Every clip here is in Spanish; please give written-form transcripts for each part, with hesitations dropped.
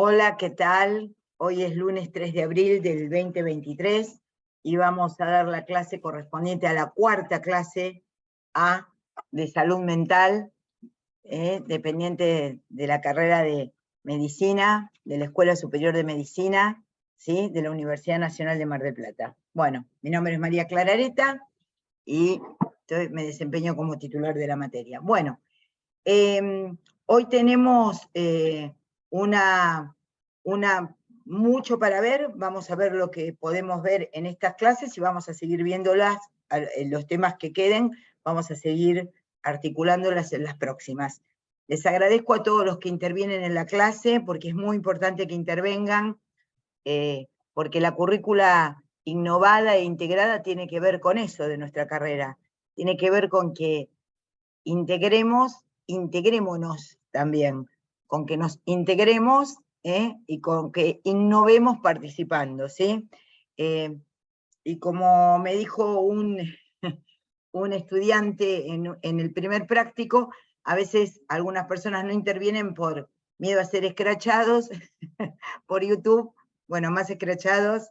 Hola, ¿qué tal? Hoy es lunes 3 de abril del 2023 y vamos a dar la clase correspondiente a la cuarta clase A de salud mental, dependiente de la carrera de medicina, de la Escuela Superior de Medicina, ¿sí? De la Universidad Nacional de Mar del Plata. Bueno, mi nombre es María Clara Areta y me desempeño como titular de la materia. Bueno, hoy tenemos mucho para ver, vamos a ver lo que podemos ver en estas clases y vamos a seguir viéndolas, los temas que queden, vamos a seguir articulándolas en las próximas. Les agradezco a todos los que intervienen en la clase, porque es muy importante que intervengan, porque la currícula innovada e integrada tiene que ver con eso de nuestra carrera, tiene que ver con que integrémonos también, con que nos integremos y con que innovemos participando, ¿sí? Y como me dijo un estudiante en el primer práctico, a veces algunas personas no intervienen por miedo a ser escrachados por YouTube, bueno, más escrachados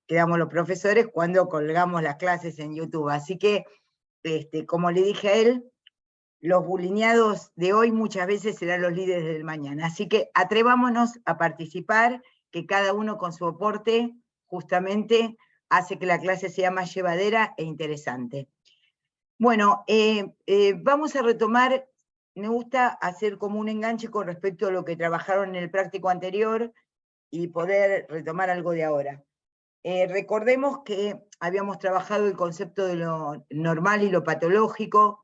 quedamos los profesores cuando colgamos las clases en YouTube, así que como le dije a él, los bulineados de hoy muchas veces serán los líderes del mañana. Así que atrevámonos a participar, que cada uno con su aporte justamente hace que la clase sea más llevadera e interesante. Bueno, vamos a retomar, me gusta hacer como un enganche con respecto a lo que trabajaron en el práctico anterior y poder retomar algo de ahora. Recordemos que habíamos trabajado el concepto de lo normal y lo patológico,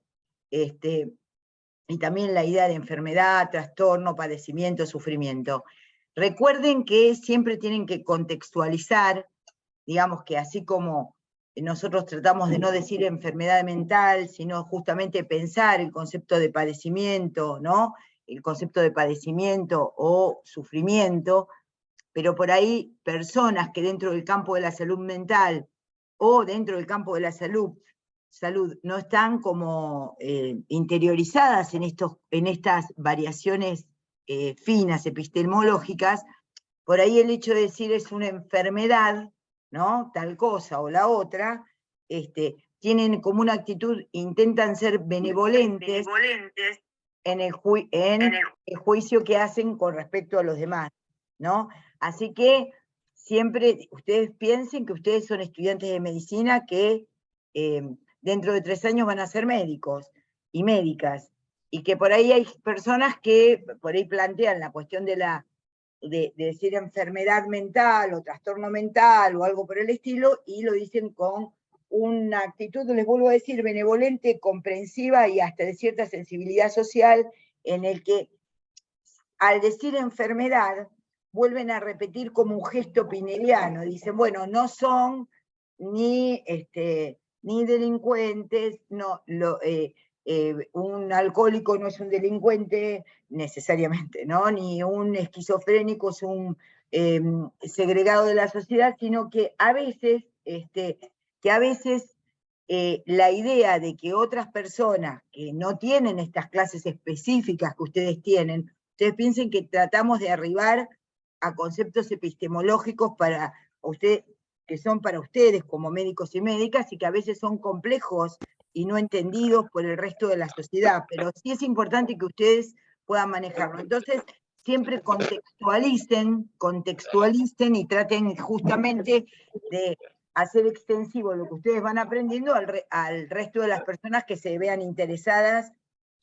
y también la idea de enfermedad, trastorno, padecimiento, sufrimiento. Recuerden que siempre tienen que contextualizar, digamos que así como nosotros tratamos de no decir enfermedad mental, sino justamente pensar el concepto de padecimiento, ¿no? El concepto de padecimiento o sufrimiento, pero por ahí personas que dentro del campo de la salud mental o dentro del campo de la salud no están como interiorizadas en estas variaciones finas, epistemológicas, por ahí el hecho de decir es una enfermedad, ¿no? Tal cosa o la otra, tienen como una actitud, intentan ser benevolentes en el juicio que hacen con respecto a los demás, ¿no? Así que siempre ustedes piensen que ustedes son estudiantes de medicina que dentro de 3 años van a ser médicos y médicas, y que por ahí hay personas que por ahí plantean la cuestión de decir enfermedad mental o trastorno mental o algo por el estilo, y lo dicen con una actitud, les vuelvo a decir, benevolente, comprensiva y hasta de cierta sensibilidad social, en el que al decir enfermedad vuelven a repetir como un gesto pineliano, dicen, bueno, no son ni delincuentes, no, un alcohólico no es un delincuente necesariamente, ¿no? Ni un esquizofrénico es un segregado de la sociedad, sino que a veces, la idea de que otras personas que no tienen estas clases específicas que ustedes tienen, ustedes piensen que tratamos de arribar a conceptos epistemológicos para ustedes, que son para ustedes como médicos y médicas, y que a veces son complejos y no entendidos por el resto de la sociedad, pero sí es importante que ustedes puedan manejarlo. Entonces, siempre contextualicen y traten justamente de hacer extensivo lo que ustedes van aprendiendo al resto de las personas que se vean interesadas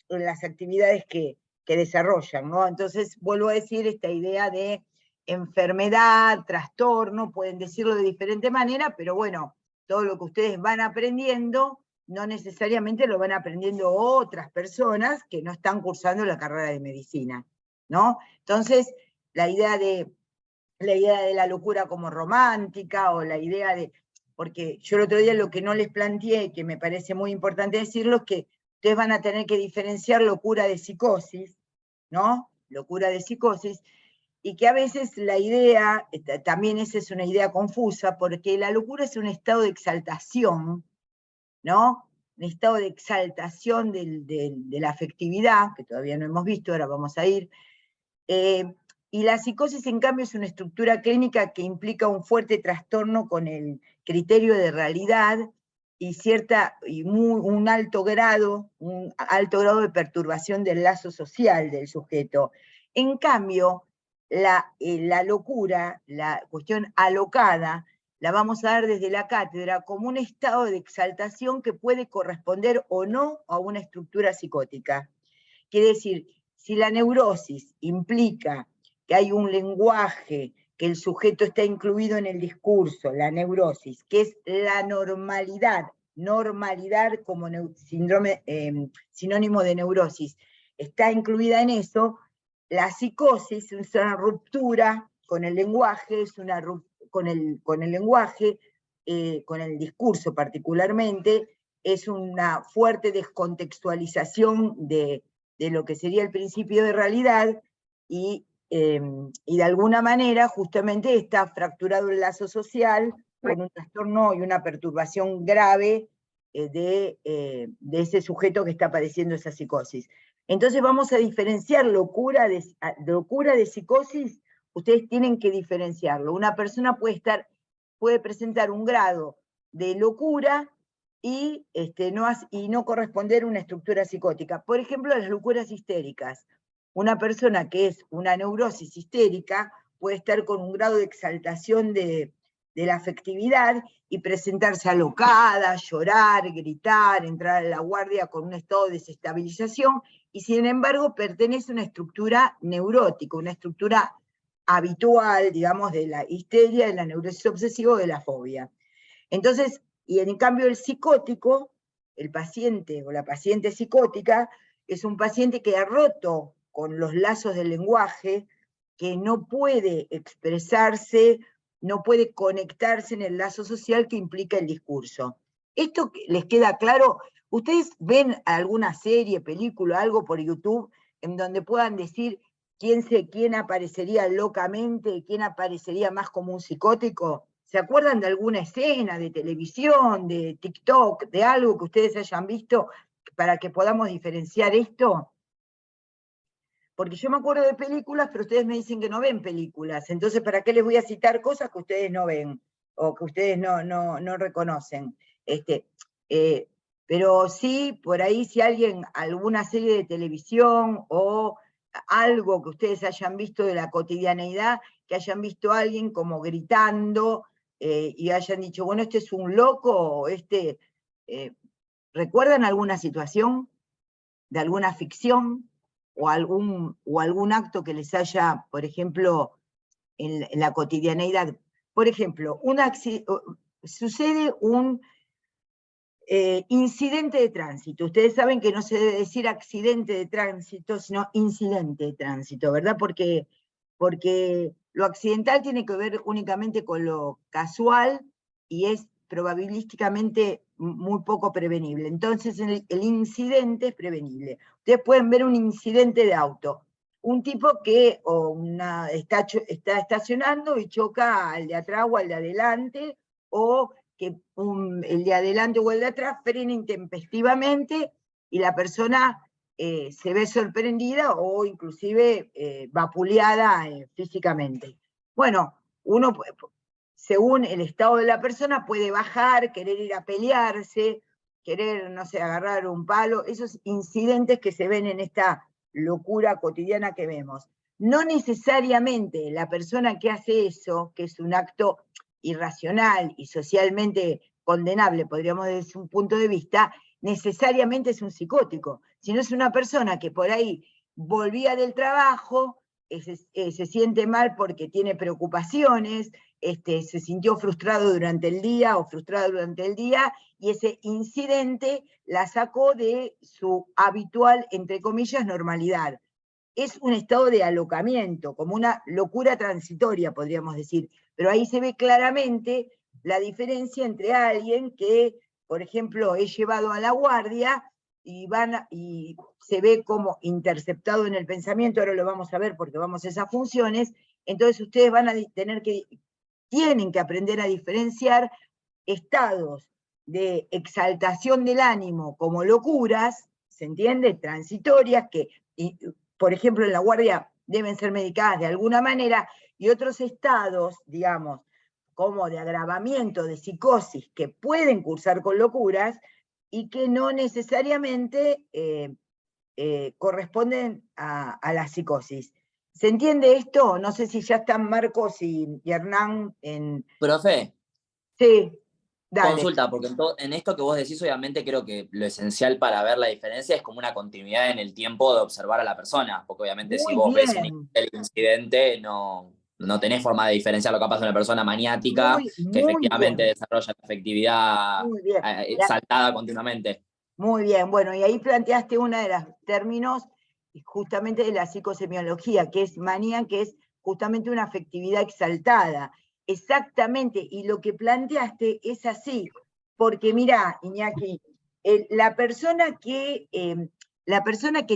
en las actividades que desarrollan, ¿no? Entonces, vuelvo a decir, esta idea de enfermedad, trastorno, pueden decirlo de diferente manera, pero bueno, todo lo que ustedes van aprendiendo, no necesariamente lo van aprendiendo otras personas que no están cursando la carrera de medicina, ¿no? Entonces, la idea de la locura como romántica, o la idea de, porque yo el otro día lo que no les planteé, que me parece muy importante decirlo, es que ustedes van a tener que diferenciar locura de psicosis, ¿no? Locura de psicosis, y que a veces la idea, también esa es una idea confusa, porque la locura es un estado de exaltación, ¿no? Un estado de exaltación de la afectividad, que todavía no hemos visto, ahora vamos a ir, Y la psicosis, en cambio, es una estructura clínica que implica un fuerte trastorno con el criterio de realidad y un alto grado de perturbación del lazo social del sujeto. En cambio, la locura, la cuestión alocada, la vamos a dar desde la cátedra como un estado de exaltación que puede corresponder o no a una estructura psicótica. Quiere decir, si la neurosis implica que hay un lenguaje, que el sujeto está incluido en el discurso, la neurosis, que es la normalidad como sinónimo de neurosis, está incluida en eso, la psicosis es una ruptura con el lenguaje, con el lenguaje, con el discurso particularmente, es una fuerte descontextualización de lo que sería el principio de realidad, y de alguna manera justamente está fracturado el lazo social con un trastorno y una perturbación grave de ese sujeto que está padeciendo esa psicosis. Entonces vamos a diferenciar locura de psicosis. Ustedes tienen que diferenciarlo. Una persona puede presentar un grado de locura y no corresponder a una estructura psicótica. Por ejemplo, las locuras histéricas. Una persona que es una neurosis histérica puede estar con un grado de exaltación de la afectividad y presentarse alocada, llorar, gritar, entrar a la guardia con un estado de desestabilización, y sin embargo pertenece a una estructura neurótica, una estructura habitual, digamos, de la histeria, de la neurosis obsesiva o de la fobia. Entonces, y en cambio el psicótico, el paciente o la paciente psicótica, es un paciente que ha roto con los lazos del lenguaje, que no puede expresarse, no puede conectarse en el lazo social que implica el discurso. ¿Esto les queda claro? ¿Ustedes ven alguna serie, película, algo por YouTube en donde puedan decir quién aparecería locamente, quién aparecería más como un psicótico? ¿Se acuerdan de alguna escena de televisión, de TikTok, de algo que ustedes hayan visto para que podamos diferenciar esto? Porque yo me acuerdo de películas, pero ustedes me dicen que no ven películas. Entonces, ¿para qué les voy a citar cosas que ustedes no ven o que ustedes no reconocen? Pero sí, por ahí, si alguna serie de televisión o algo que ustedes hayan visto de la cotidianeidad, que hayan visto a alguien como gritando y hayan dicho, bueno, este es un loco, ¿recuerdan alguna situación de alguna ficción o algún acto que les haya, por ejemplo, en la cotidianeidad? Por ejemplo, sucede un incidente de tránsito. Ustedes saben que no se debe decir accidente de tránsito, sino incidente de tránsito, ¿verdad? Porque lo accidental tiene que ver únicamente con lo casual y es probabilísticamente muy poco prevenible. Entonces el incidente es prevenible. Ustedes pueden ver un incidente de auto. Un tipo que está estacionando y choca al de atrás o al de adelante, o que el de adelante o el de atrás frena intempestivamente y la persona se ve sorprendida o inclusive vapuleada físicamente. Bueno, uno, según el estado de la persona, puede bajar, querer ir a pelearse, querer, no sé, agarrar un palo, esos incidentes que se ven en esta locura cotidiana que vemos. No necesariamente la persona que hace eso, que es un acto irracional y socialmente condenable, podríamos decir desde un punto de vista, necesariamente es un psicótico, sino es una persona que por ahí volvía del trabajo, se siente mal porque tiene preocupaciones, se sintió frustrado durante el día o frustrada durante el día, y ese incidente la sacó de su habitual, entre comillas, normalidad. Es un estado de alocamiento, como una locura transitoria, podríamos decir, pero ahí se ve claramente la diferencia entre alguien que, por ejemplo, es llevado a la guardia y se ve como interceptado en el pensamiento, ahora lo vamos a ver porque vamos a esas funciones, entonces ustedes van a tienen que aprender a diferenciar estados de exaltación del ánimo como locuras, ¿se entiende? Transitorias, que, por ejemplo, en la guardia deben ser medicadas de alguna manera, y otros estados, digamos, como de agravamiento, de psicosis, que pueden cursar con locuras y que no necesariamente corresponden a la psicosis. ¿Se entiende esto? No sé si ya están Marcos y Hernán en... Profe, Sí, dale. consulta, porque en esto que vos decís, obviamente creo que lo esencial para ver la diferencia es como una continuidad en el tiempo de observar a la persona, porque obviamente si vos ves un incidente, no tenés forma de diferenciar lo que pasa de una persona maniática que efectivamente desarrolla la afectividad exaltada continuamente. Muy bien, bueno, y ahí planteaste uno de los términos justamente de la psicosemiología, que es manía, que es justamente una afectividad exaltada. Exactamente, y lo que planteaste es así, porque mirá, Iñaki, la persona que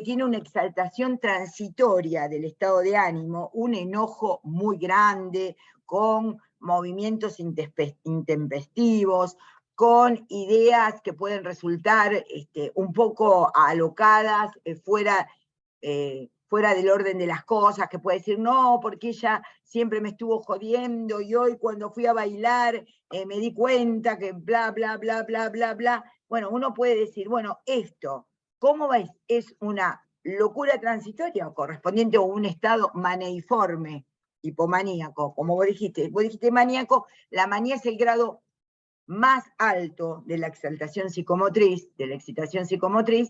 tiene una exaltación transitoria del estado de ánimo, un enojo muy grande, con movimientos intempestivos, con ideas que pueden resultar un poco alocadas, fuera del orden de las cosas, que puede decir, no, porque ella siempre me estuvo jodiendo y hoy cuando fui a bailar me di cuenta que bla, bla, bla, bla, bla, bla. Bueno, uno puede decir, bueno, esto, ¿cómo ves? ¿Es una locura transitoria o correspondiente a un estado maneiforme, hipomaníaco? Como vos dijiste maníaco, la manía es el grado más alto de la exaltación psicomotriz, de la excitación psicomotriz.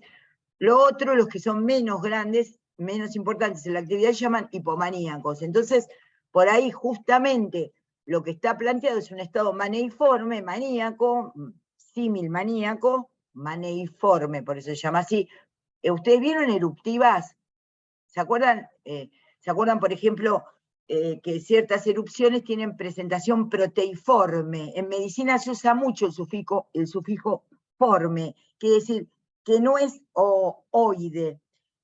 Lo otro, los que son menos grandes, menos importantes en la actividad, se llaman hipomaníacos. Entonces, por ahí justamente lo que está planteado es un estado maneiforme, maníaco, símil maníaco, maneiforme, por eso se llama así. ¿Ustedes vieron eruptivas? ¿Se acuerdan, por ejemplo, que ciertas erupciones tienen presentación proteiforme? En medicina se usa mucho el sufijo forme, quiere decir que no es oide,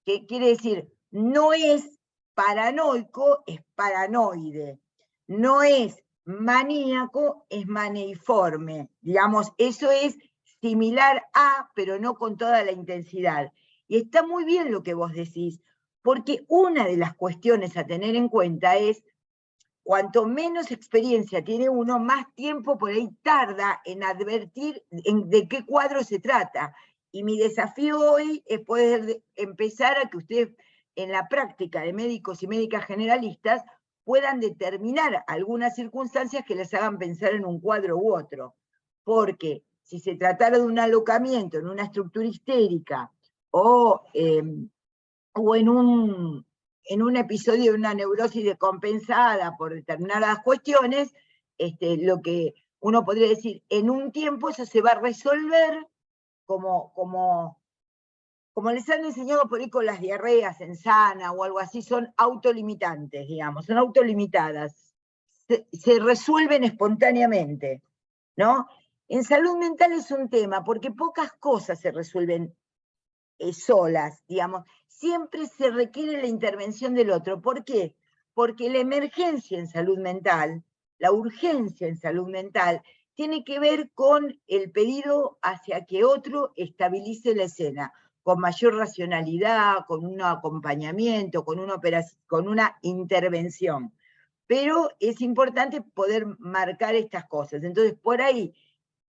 que quiere decir no es paranoico, es paranoide, no es maníaco, es maneiforme. Digamos, eso es similar a, pero no con toda la intensidad. Y está muy bien lo que vos decís, porque una de las cuestiones a tener en cuenta es, cuanto menos experiencia tiene uno, más tiempo por ahí tarda en advertir de qué cuadro se trata. Y mi desafío hoy es poder empezar a que ustedes en la práctica de médicos y médicas generalistas puedan determinar algunas circunstancias que les hagan pensar en un cuadro u otro. Porque si se tratara de un alocamiento en una estructura histérica o en un episodio de una neurosis descompensada por determinadas cuestiones, lo que uno podría decir, en un tiempo eso se va a resolver como les han enseñado por ahí con las diarreas en sana o algo así, son autolimitantes, digamos, son autolimitadas, se resuelven espontáneamente, ¿no? En salud mental es un tema, porque pocas cosas se resuelven solas, digamos, siempre se requiere la intervención del otro. ¿Por qué? Porque la emergencia en salud mental, la urgencia en salud mental, tiene que ver con el pedido hacia que otro estabilice la escena, con mayor racionalidad, con un acompañamiento, con una intervención. Pero es importante poder marcar estas cosas. Entonces, por ahí,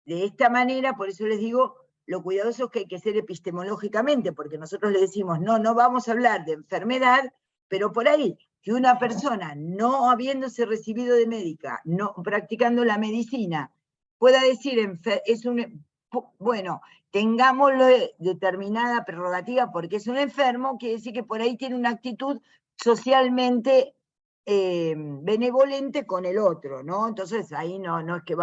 de esta manera, por eso les digo, lo cuidadoso es que hay que ser epistemológicamente, porque nosotros le decimos, no vamos a hablar de enfermedad, pero por ahí, que una persona, no habiéndose recibido de médica, no practicando la medicina, pueda decir, bueno, tengámoslo determinada prerrogativa porque es un enfermo, quiere decir que por ahí tiene una actitud socialmente benevolente con el otro, ¿no? Entonces ahí no es que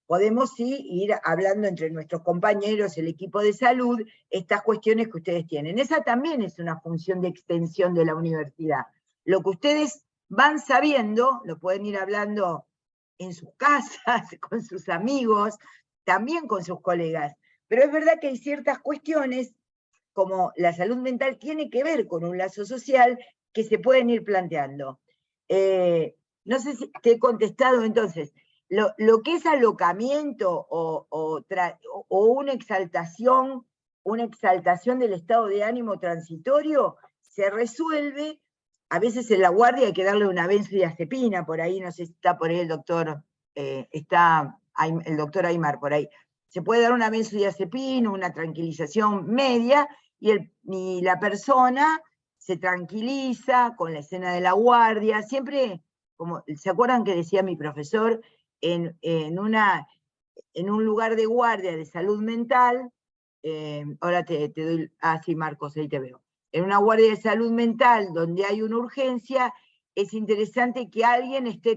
podemos sí ir hablando entre nuestros compañeros, el equipo de salud, estas cuestiones que ustedes tienen. Esa también es una función de extensión de la universidad. Lo que ustedes van sabiendo, lo pueden ir hablando en sus casas, con sus amigos, también con sus colegas. Pero es verdad que hay ciertas cuestiones, como la salud mental tiene que ver con un lazo social, que se pueden ir planteando. No sé si te he contestado entonces. Lo que es alocamiento o una exaltación del estado de ánimo transitorio se resuelve a veces en la guardia hay que darle una benzodiazepina, por ahí, no sé si está por ahí el doctor, el doctor Aymar por ahí. Se puede dar una benzodiazepina, una tranquilización media, y la persona se tranquiliza con la escena de la guardia, siempre, como, ¿se acuerdan que decía mi profesor? En un lugar de guardia de salud mental, ahora te doy, sí, Marcos, ahí te veo. En una guardia de salud mental donde hay una urgencia, es interesante que alguien esté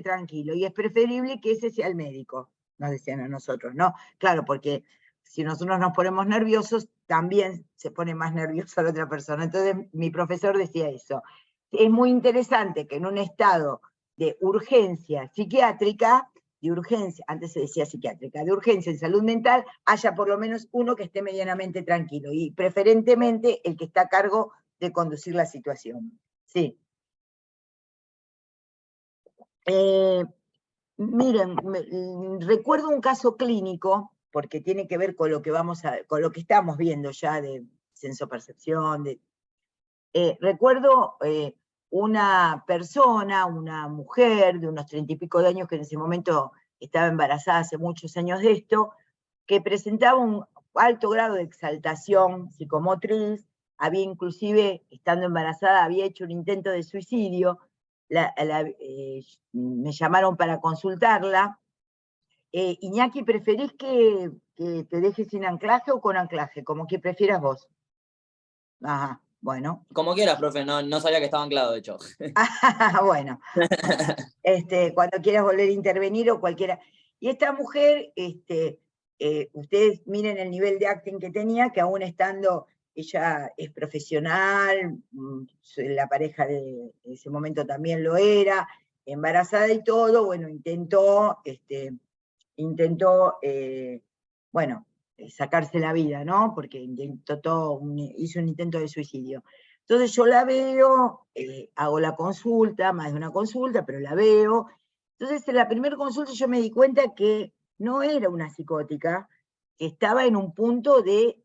tranquilo, y es preferible que ese sea el médico, nos decían a nosotros, ¿no? Claro, porque si nosotros nos ponemos nerviosos, también se pone más nerviosa la otra persona. Entonces mi profesor decía eso. Es muy interesante que en un estado de urgencia psiquiátrica, de urgencia, antes se decía psiquiátrica, de urgencia en salud mental, haya por lo menos uno que esté medianamente tranquilo, y preferentemente el que está a cargo de conducir la situación. Sí. Miren, recuerdo un caso clínico, porque tiene que ver con lo que con lo que estamos viendo ya de sensopercepción. Recuerdo una persona, una mujer de unos 30 y pico de años, que en ese momento estaba embarazada hace muchos años de esto, que presentaba un alto grado de exaltación psicomotriz, había inclusive, estando embarazada, había hecho un intento de suicidio. Me llamaron para consultarla. Iñaki, ¿preferís que te deje sin anclaje o con anclaje? Como que prefieras vos. Ajá, bueno. Como quieras, profe, no sabía que estaba anclado, de hecho. Bueno, cuando quieras volver a intervenir o cualquiera. Y esta mujer, ustedes miren el nivel de acting que tenía, que aún estando, ella es profesional, la pareja de ese momento también lo era, embarazada y todo, bueno, intentó bueno, sacarse la vida, ¿no? Porque hizo un intento de suicidio. Entonces yo la veo, hago la consulta, más de una consulta, pero la veo. Entonces en la primera consulta yo me di cuenta que no era una psicótica, que estaba en un punto de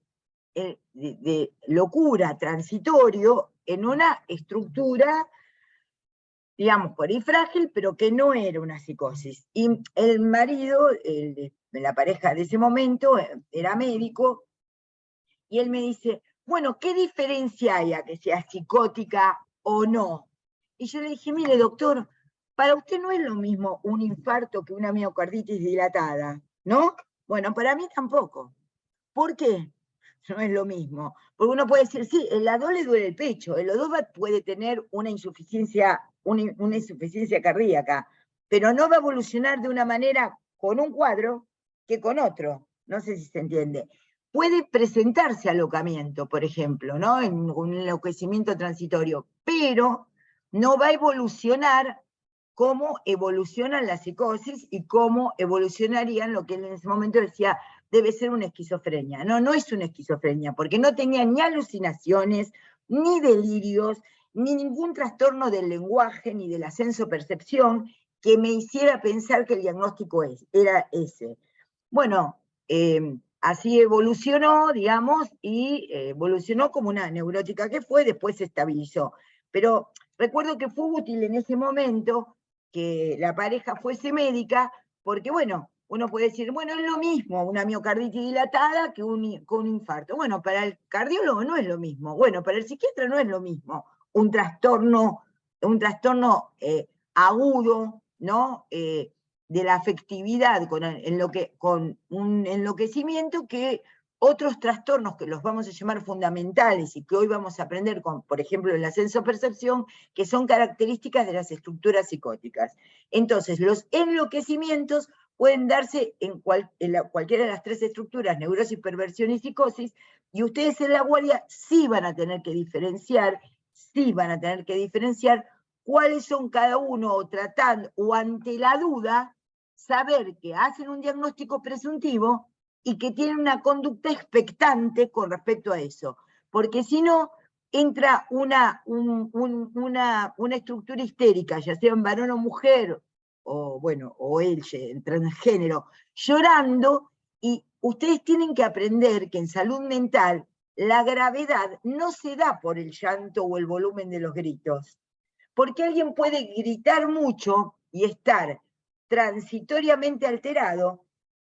locura transitorio, en una estructura, digamos, por ahí frágil, pero que no era una psicosis. Y el marido, de la pareja de ese momento, era médico, y él me dice, bueno, ¿qué diferencia hay a que sea psicótica o no? Y yo le dije, mire, doctor, para usted no es lo mismo un infarto que una miocarditis dilatada, ¿no? Bueno, para mí tampoco. ¿Por qué? No es lo mismo. Porque uno puede decir, sí, el A2 le duele el pecho, el O2 puede tener una insuficiencia cardíaca, pero no va a evolucionar de una manera con un cuadro que con otro. No sé si se entiende. Puede presentarse alocamiento, por ejemplo, ¿no? En un enloquecimiento transitorio, pero no va a evolucionar cómo evolucionan la psicosis y cómo evolucionarían lo que él en ese momento decía debe ser una esquizofrenia. No, no es una esquizofrenia, porque no tenía ni alucinaciones, ni delirios, ni ningún trastorno del lenguaje, ni de la sensopercepción que me hiciera pensar que el diagnóstico era ese. Bueno, así evolucionó, digamos, y evolucionó como una neurótica que fue, después se estabilizó. Pero recuerdo que fue útil en ese momento que la pareja fuese médica, porque bueno, uno puede decir, bueno, es lo mismo una miocarditis dilatada que un infarto. Bueno, para el cardiólogo no es lo mismo. Bueno, para el psiquiatra no es lo mismo un trastorno agudo, ¿no? De la afectividad con un enloquecimiento, que otros trastornos que los vamos a llamar fundamentales y que hoy vamos a aprender, por ejemplo, en la sensopercepción, que son características de las estructuras psicóticas. Entonces, los enloquecimientos pueden darse en cualquiera de las tres estructuras, neurosis, perversión y psicosis, y ustedes en la guardia sí van a tener que diferenciar cuáles son cada uno, o ante la duda, saber que hacen un diagnóstico presuntivo y que tienen una conducta expectante con respecto a eso. Porque si no, entra una estructura histérica, ya sea en varón o mujer, o él, el transgénero, llorando, y ustedes tienen que aprender que en salud mental la gravedad no se da por el llanto o el volumen de los gritos, porque alguien puede gritar mucho y estar transitoriamente alterado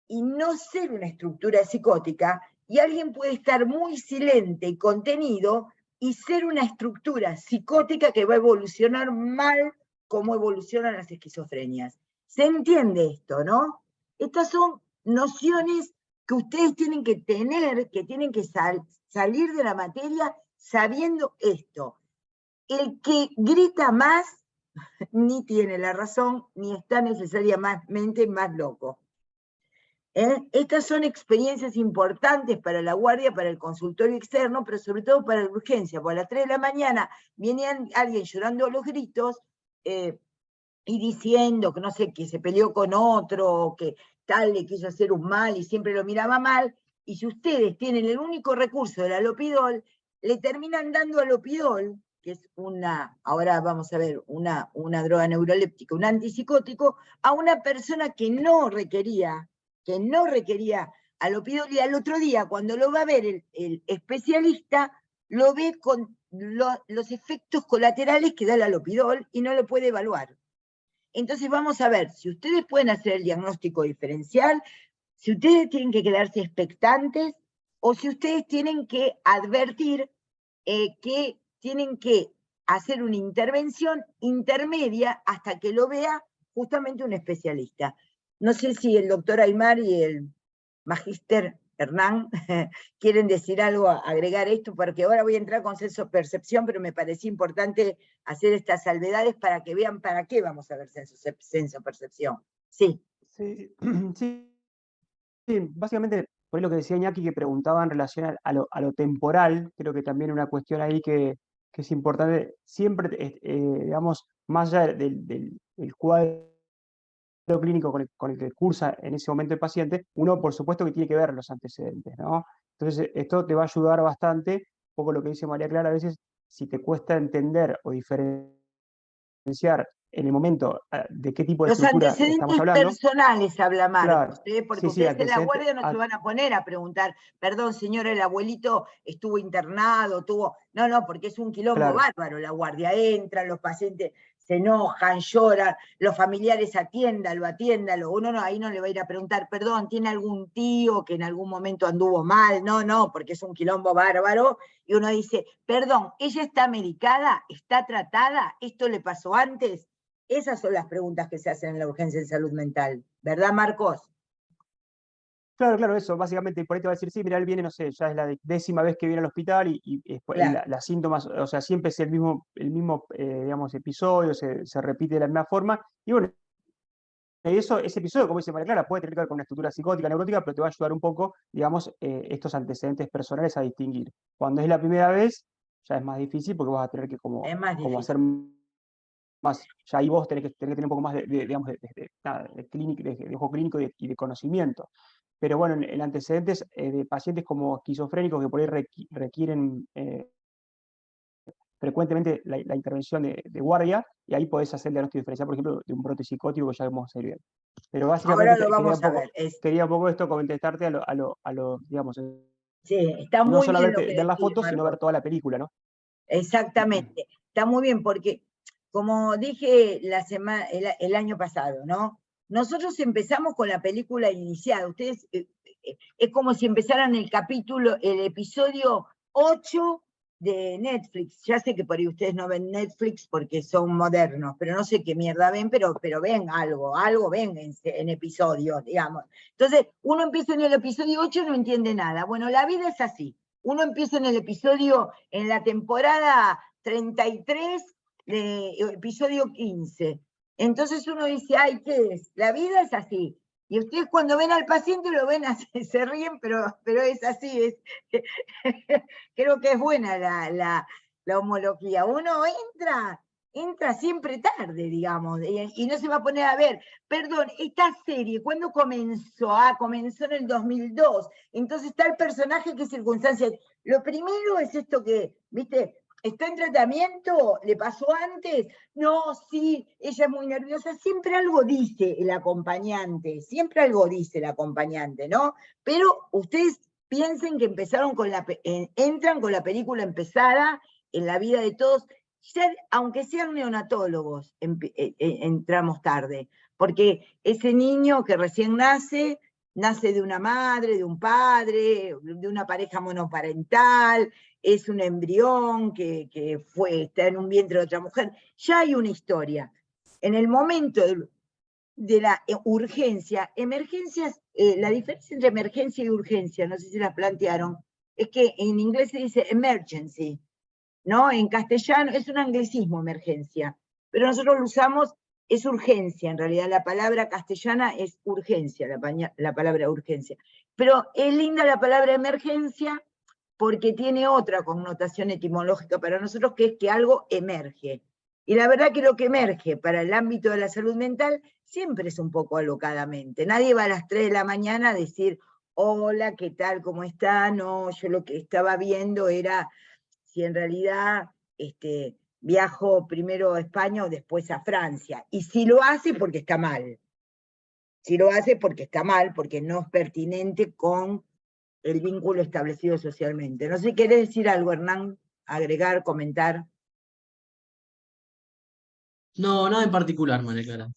y no ser una estructura psicótica, y alguien puede estar muy silente y contenido y ser una estructura psicótica que va a evolucionar mal como evolucionan las esquizofrenias. ¿Se entiende esto, no? Estas son nociones que ustedes tienen que tener, que tienen que salir de la materia sabiendo esto. El que grita más ni tiene la razón, ni está necesariamente más loco. Estas son experiencias importantes para la guardia, para el consultorio externo, pero sobre todo para la urgencia, porque a las 3 de la mañana viene alguien llorando a los gritos y diciendo que no sé, que se peleó con otro, que tal le quiso hacer un mal y siempre lo miraba mal, y si ustedes tienen el único recurso del alopidol, le terminan dando alopidol, que es ahora vamos a ver, una droga neuroléptica, un antipsicótico, a una persona que no requería alopidol, y al otro día, cuando lo va a ver el especialista, lo ve con los efectos colaterales que da el alopidol y no lo puede evaluar. Entonces vamos a ver si ustedes pueden hacer el diagnóstico diferencial, si ustedes tienen que quedarse expectantes o si ustedes tienen que advertir que tienen que hacer una intervención intermedia hasta que lo vea justamente un especialista. No sé si el doctor Aymar y el magíster Hernán quieren decir algo, agregar esto, porque ahora voy a entrar con senso-percepción, pero me parecía importante hacer estas salvedades para que vean para qué vamos a ver senso-percepción. Sí. Sí, sí, básicamente, por ahí lo que decía Iñaki, que preguntaba en relación a lo temporal, creo que también una cuestión ahí que es importante, siempre, digamos, más allá del cuadro clínico con el que cursa en ese momento el paciente, uno por supuesto que tiene que ver los antecedentes, ¿no? Entonces, esto te va a ayudar bastante, un poco lo que dice María Clara, a veces si te cuesta entender o diferenciar en el momento de qué tipo de Los estructura estamos antecedentes hablando. personales habla Marcos, Claro, porque sí, ustedes en la guardia no se van a poner a preguntar, perdón señora, el abuelito estuvo internado, no, porque es un quilombo claro. bárbaro, la guardia entra, los pacientes se enojan, lloran, los familiares atiéndalo, uno no, ahí no le va a ir a preguntar, perdón, ¿tiene algún tío que en algún momento anduvo mal? No, porque es un quilombo bárbaro, y uno dice, perdón, ¿ella está medicada? ¿Está tratada? ¿Esto le pasó antes? Esas son las preguntas que se hacen en la urgencia de salud mental, ¿verdad, Marcos? Claro, eso, básicamente, por ahí te va a decir, sí, mira, él viene, no sé, ya es la 10ª vez que viene al hospital y Claro. las síntomas, o sea, siempre es el mismo digamos, episodio, se repite de la misma forma, y bueno, ese episodio, como dice María Clara, puede tener que ver con una estructura psicótica, neurótica, pero te va a ayudar un poco, digamos, estos antecedentes personales a distinguir. Cuando es la primera vez, ya es más difícil porque vas a tener que Es más como hacer difícil. más, ya ahí vos tenés que tener un poco más digamos, de ojo clínico y de conocimiento. Pero bueno, en antecedentes de pacientes como esquizofrénicos que por ahí requieren frecuentemente la intervención de guardia, y ahí podés hacer el diagnóstico diferencial, por ejemplo, de un brote psicótico que ya vemos ahí bien. Pero Ahora básicamente lo vamos a ver. quería un poco esto contestarte a lo, digamos, Sí, está no muy solo bien lo que ver la decís, foto, sino ver Marcos. toda la película, ¿no? Exactamente. Está muy bien porque, como dije el año pasado, ¿no? Nosotros empezamos con la película iniciada. Ustedes, es como si empezaran el episodio 8 de Netflix. Ya sé que por ahí ustedes no ven Netflix porque son modernos, pero no sé qué mierda ven, pero ven algo ven en episodios, digamos. Entonces, uno empieza en el episodio 8 y no entiende nada. Bueno, la vida es así. Uno empieza en la temporada 33, episodio 15. Entonces uno dice, ay, ¿qué es? La vida es así. Y ustedes cuando ven al paciente lo ven así, se ríen, pero es así. Creo que es buena la homología. Uno entra siempre tarde, digamos, y no se va a poner a ver, perdón, esta serie, ¿cuándo comenzó? Comenzó en el 2002, entonces está el personaje, ¿qué circunstancias? Lo primero es esto que, ¿viste? ¿Está en tratamiento? ¿Le pasó antes? No, sí, ella es muy nerviosa. Siempre algo dice el acompañante, ¿no? Pero ustedes piensen que empezaron entran con la película empezada en la vida de todos, ya, aunque sean neonatólogos, entramos tarde, porque ese niño que recién nace de una madre, de un padre, de una pareja monoparental, es un embrión que está en un vientre de otra mujer, ya hay una historia. En el momento de la urgencia, emergencias, la diferencia entre emergencia y urgencia, no sé si la plantearon, es que en inglés se dice emergency, ¿no? En castellano es un anglicismo emergencia, pero nosotros lo usamos, es urgencia, en realidad la palabra castellana es urgencia, la palabra urgencia. Pero es linda la palabra emergencia porque tiene otra connotación etimológica para nosotros, que es que algo emerge. Y la verdad que lo que emerge para el ámbito de la salud mental siempre es un poco alocadamente. Nadie va a las 3 de la mañana a decir, hola, ¿qué tal? ¿Cómo está? No, yo lo que estaba viendo era si en realidad viajo primero a España o después a Francia. Y si lo hace, porque está mal. Si lo hace, porque está mal, porque no es pertinente con el vínculo establecido socialmente. No sé, ¿querés decir algo, Hernán? Agregar, comentar. No, nada en particular, María Clara.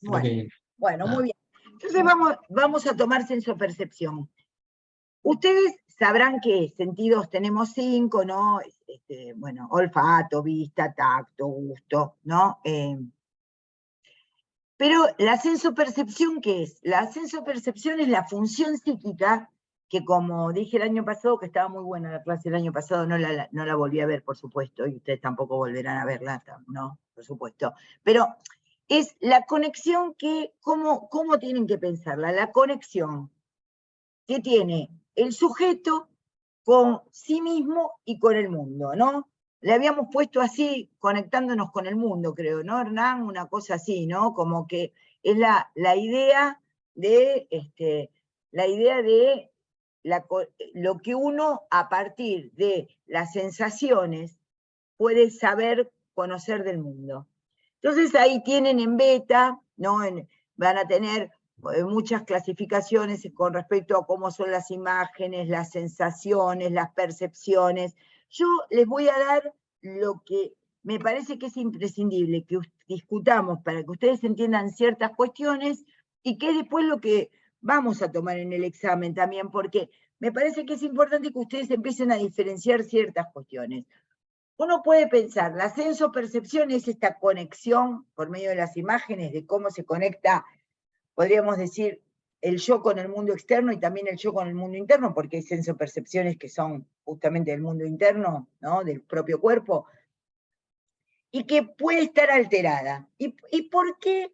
Bueno, muy bien. Entonces vamos a tomar sensopercepción. Ustedes sabrán que sentidos tenemos 5, ¿no? Bueno, olfato, vista, tacto, gusto, ¿no? Pero la sensopercepción, ¿qué es? La sensopercepción es la función psíquica que, como dije el año pasado, que estaba muy buena la clase del año pasado, no la volví a ver, por supuesto, y ustedes tampoco volverán a verla, ¿no? Por supuesto. Pero es la conexión que, ¿cómo tienen que pensarla? La conexión que tiene el sujeto con sí mismo y con el mundo, ¿no? Le habíamos puesto así, conectándonos con el mundo, creo, ¿no, Hernán? Una cosa así, ¿no? Como que es la idea de, lo que uno, a partir de las sensaciones, puede saber, conocer del mundo. Entonces ahí tienen en beta, ¿no? Van a tener muchas clasificaciones con respecto a cómo son las imágenes, las sensaciones, las percepciones. Yo les voy a dar lo que me parece que es imprescindible que discutamos para que ustedes entiendan ciertas cuestiones y que es después lo que vamos a tomar en el examen también, porque me parece que es importante que ustedes empiecen a diferenciar ciertas cuestiones. Uno puede pensar, la sensopercepción es esta conexión por medio de las imágenes, de cómo se conecta, podríamos decir, el yo con el mundo externo y también el yo con el mundo interno, porque hay sensopercepciones que son justamente del mundo interno, ¿no? Del propio cuerpo, y que puede estar alterada. ¿Y por qué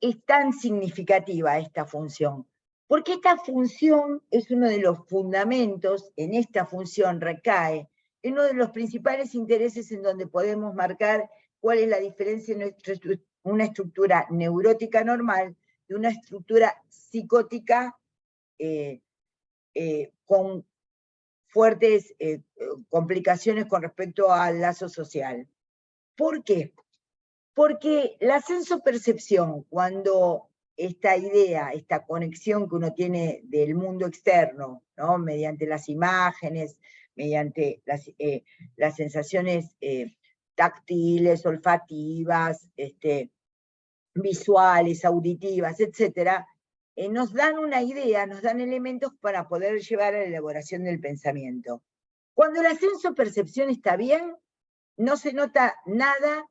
es tan significativa esta función? Porque esta función es uno de los fundamentos, en esta función recae en uno de los principales intereses en donde podemos marcar cuál es la diferencia entre una estructura neurótica normal de una estructura psicótica con fuertes complicaciones con respecto al lazo social. ¿Por qué? Porque la sensopercepción, cuando esta idea, esta conexión que uno tiene del mundo externo, ¿no? Mediante las imágenes, mediante las sensaciones táctiles, olfativas, visuales, auditivas, etc., nos dan una idea, nos dan elementos para poder llevar a la elaboración del pensamiento. Cuando la sensopercepción está bien, no se nota nada.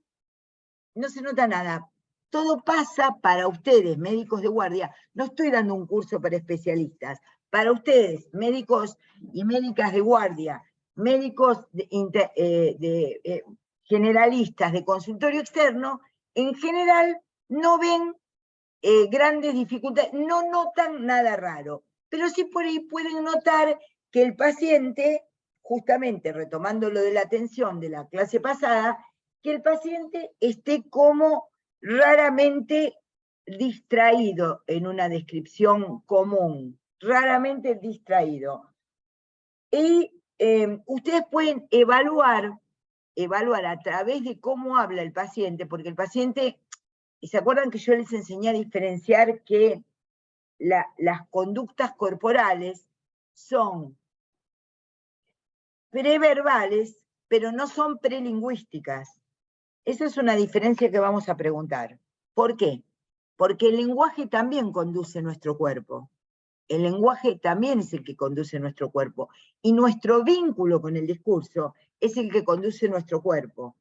Todo pasa para ustedes, médicos de guardia. No estoy dando un curso para especialistas. Para ustedes, médicos y médicas de guardia, médicos generalistas de consultorio externo, en general no ven grandes dificultades, no notan nada raro. Pero sí por ahí pueden notar que el paciente, justamente retomando lo de la atención de la clase pasada, que el paciente esté como raramente distraído en una descripción común, raramente distraído. Y ustedes pueden evaluar a través de cómo habla el paciente, porque el paciente, y se acuerdan que yo les enseñé a diferenciar que las conductas corporales son preverbales, pero no son prelingüísticas. Esa es una diferencia que vamos a preguntar. ¿Por qué? Porque el lenguaje también conduce nuestro cuerpo. El lenguaje también es el que conduce nuestro cuerpo. Y nuestro vínculo con el discurso es el que conduce nuestro cuerpo.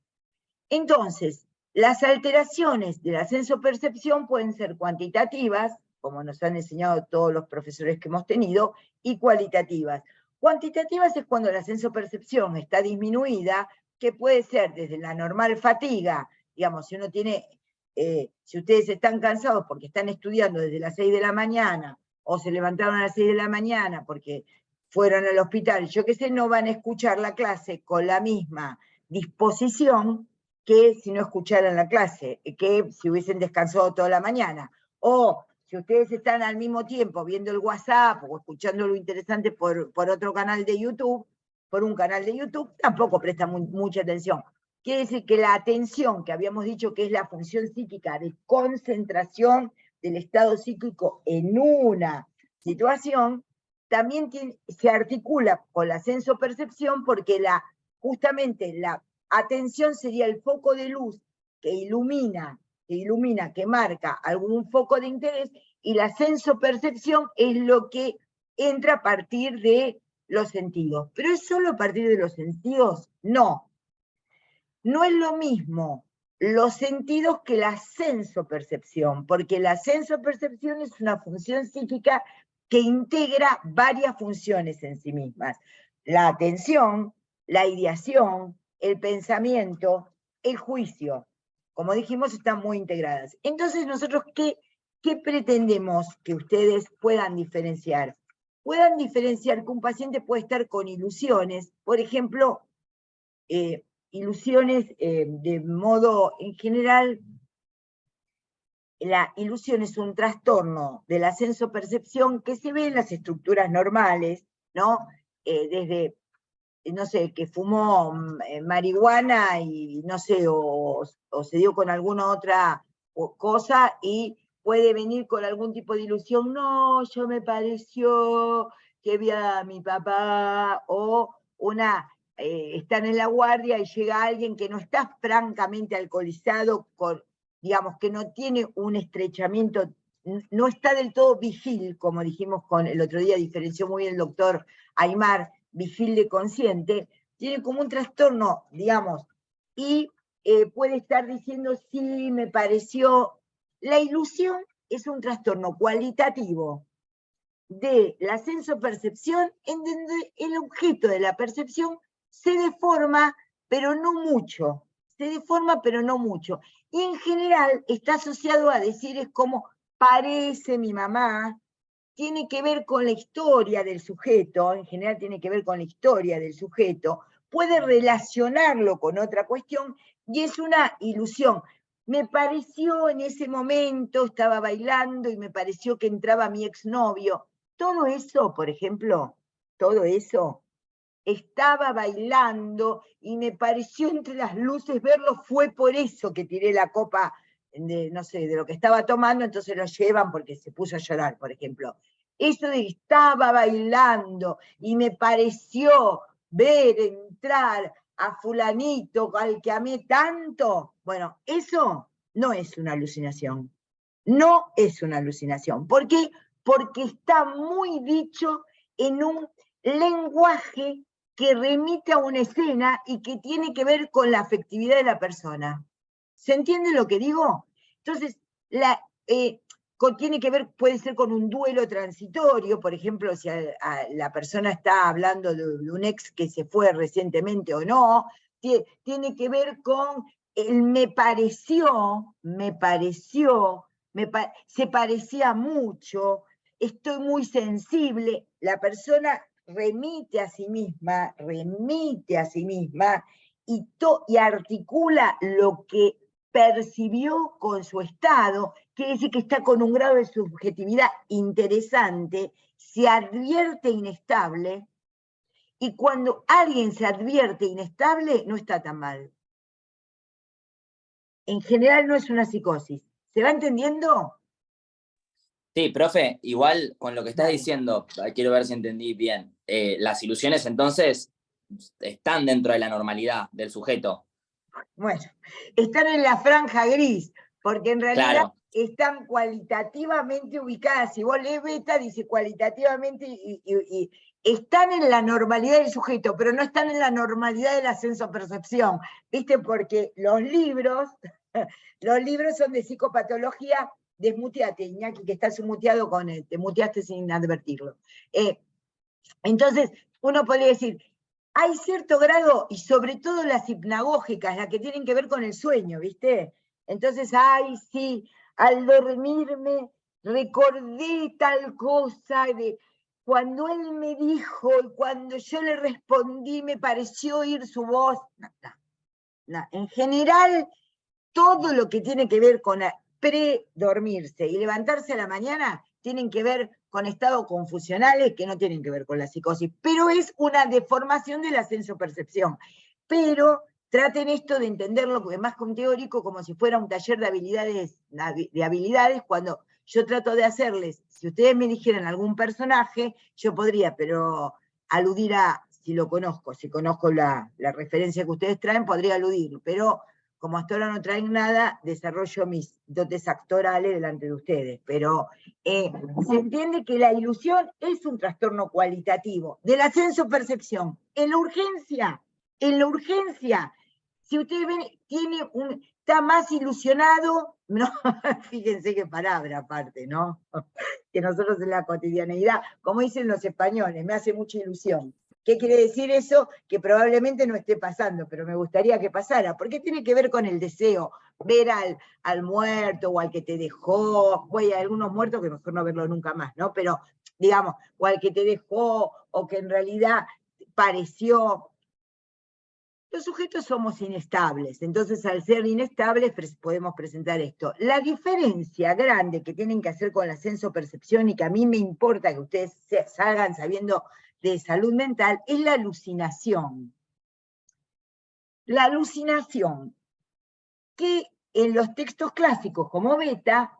Entonces, las alteraciones de la sensopercepción pueden ser cuantitativas, como nos han enseñado todos los profesores que hemos tenido, y cualitativas. Cuantitativas es cuando la sensopercepción está disminuida, que puede ser desde la normal fatiga, digamos, si uno tiene, si ustedes están cansados porque están estudiando desde las 6 de la mañana, o se levantaron a las 6 de la mañana porque fueron al hospital, yo qué sé, no van a escuchar la clase con la misma disposición que si no escucharan la clase, que si hubiesen descansado toda la mañana. O si ustedes están al mismo tiempo viendo el WhatsApp o escuchando lo interesante por otro canal de YouTube, por un canal de YouTube, tampoco prestan mucha atención. Quiere decir que la atención, que habíamos dicho que es la función psíquica de concentración del estado psíquico en una situación, también se articula con la sensopercepción porque justamente la atención sería el foco de luz que ilumina, que marca algún foco de interés, y la sensopercepción es lo que entra a partir de los sentidos. ¿Pero es solo a partir de los sentidos? No. No es lo mismo los sentidos que la sensopercepción, porque la sensopercepción es una función psíquica que integra varias funciones en sí mismas. La atención, la ideación, el pensamiento, el juicio. Como dijimos, están muy integradas. Entonces, nosotros, ¿qué pretendemos que ustedes puedan diferenciar? Puedan diferenciar que un paciente puede estar con ilusiones, por ejemplo, ilusiones de modo, en general, la ilusión es un trastorno de la sensopercepción que se ve en las estructuras normales, ¿no? Desde, no sé, que fumó marihuana y, no sé, o se dio con alguna otra cosa y puede venir con algún tipo de ilusión. No, yo me pareció que vi a mi papá, o están en la guardia y llega alguien que no está francamente alcoholizado, digamos, que no tiene un estrechamiento, no está del todo vigil, como dijimos el otro día, diferenció muy bien el doctor Aymar, vigil de consciente, tiene como un trastorno, digamos, y puede estar diciendo, sí, me pareció. La ilusión es un trastorno cualitativo de la sensopercepción, en donde el objeto de la percepción se deforma, pero no mucho. Se deforma, pero no mucho. Y en general está asociado a decir, es como, parece mi mamá, tiene que ver con la historia del sujeto, en general tiene que ver con la historia del sujeto, puede relacionarlo con otra cuestión, y es una ilusión. Me pareció en ese momento, estaba bailando y me pareció que entraba mi exnovio. Todo eso, por ejemplo, todo eso, estaba bailando y me pareció entre las luces verlo, fue por eso que tiré la copa de, no sé, de lo que estaba tomando, entonces lo llevan porque se puso a llorar, por ejemplo. Eso de estaba bailando y me pareció ver entrar a fulanito al que amé tanto, bueno, eso no es una alucinación. No es una alucinación. ¿Por qué? Porque está muy dicho en un lenguaje que remite a una escena y que tiene que ver con la afectividad de la persona. ¿Se entiende lo que digo? Entonces, tiene que ver, puede ser con un duelo transitorio, por ejemplo, si la persona está hablando de un ex que se fue recientemente o no, tiene que ver con el me pareció, se parecía mucho, estoy muy sensible. La persona remite a sí misma y articula lo que percibió con su estado, quiere decir que está con un grado de subjetividad interesante, se advierte inestable, y cuando alguien se advierte inestable, no está tan mal. En general no es una psicosis. ¿Se va entendiendo? Sí, profe, igual con lo que estás Dale. diciendo, quiero ver si entendí bien. Las ilusiones entonces están dentro de la normalidad del sujeto. Bueno, están en la franja gris, porque en realidad Claro, están cualitativamente ubicadas. Si vos lees Beta, dice cualitativamente y están en la normalidad del sujeto, pero no están en la normalidad de la sensopercepción, ¿viste? Porque los libros son de psicopatología. Desmuteate, Iñaki, que estás muteado con él, te muteaste sin advertirlo. Entonces, uno podría decir, hay cierto grado, y sobre todo las hipnagógicas, las que tienen que ver con el sueño, ¿viste? Entonces, ay, sí, al dormirme recordé tal cosa de cuando él me dijo y cuando yo le respondí me pareció oír su voz. No. En general, todo lo que tiene que ver con pre-dormirse y levantarse a la mañana tienen que ver con estados confusionales que no tienen que ver con la psicosis, pero es una deformación de la sensopercepción. Pero traten esto de entenderlo, porque más que un teórico, como si fuera un taller de habilidades, cuando yo trato de hacerles, si ustedes me dijeran algún personaje, yo podría, pero aludir a, si lo conozco, si conozco la referencia que ustedes traen, podría aludirlo, pero como hasta ahora no traen nada, desarrollo mis dotes actorales delante de ustedes, pero se entiende que la ilusión es un trastorno cualitativo de la sensopercepción. En la urgencia, si ustedes ven, está más ilusionado, no, fíjense qué palabra aparte, ¿no? Que nosotros en la cotidianeidad, como dicen los españoles, me hace mucha ilusión. ¿Qué quiere decir eso? Que probablemente no esté pasando, pero me gustaría que pasara, porque tiene que ver con el deseo, ver al muerto o al que te dejó, o hay algunos muertos que mejor no verlo nunca más, ¿no? Pero, digamos, o al que te dejó, o que en realidad pareció. Los sujetos somos inestables, entonces al ser inestables podemos presentar esto. La diferencia grande que tienen que hacer con la sensopercepción y que a mí me importa que ustedes salgan sabiendo de salud mental es la alucinación. La alucinación, que en los textos clásicos como Beta,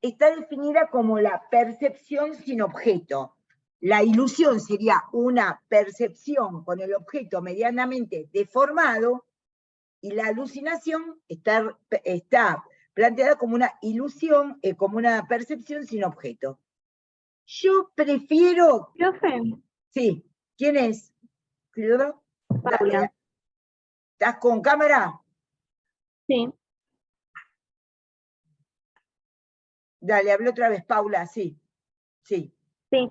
está definida como la percepción sin objeto. La ilusión sería una percepción con el objeto medianamente deformado, y la alucinación está planteada como una ilusión, como una percepción sin objeto. Yo prefiero... Profe, Sí, ¿quién es? Paula. Dale. ¿Estás con cámara? Sí. Dale, habló otra vez, Paula, sí. Sí. Sí.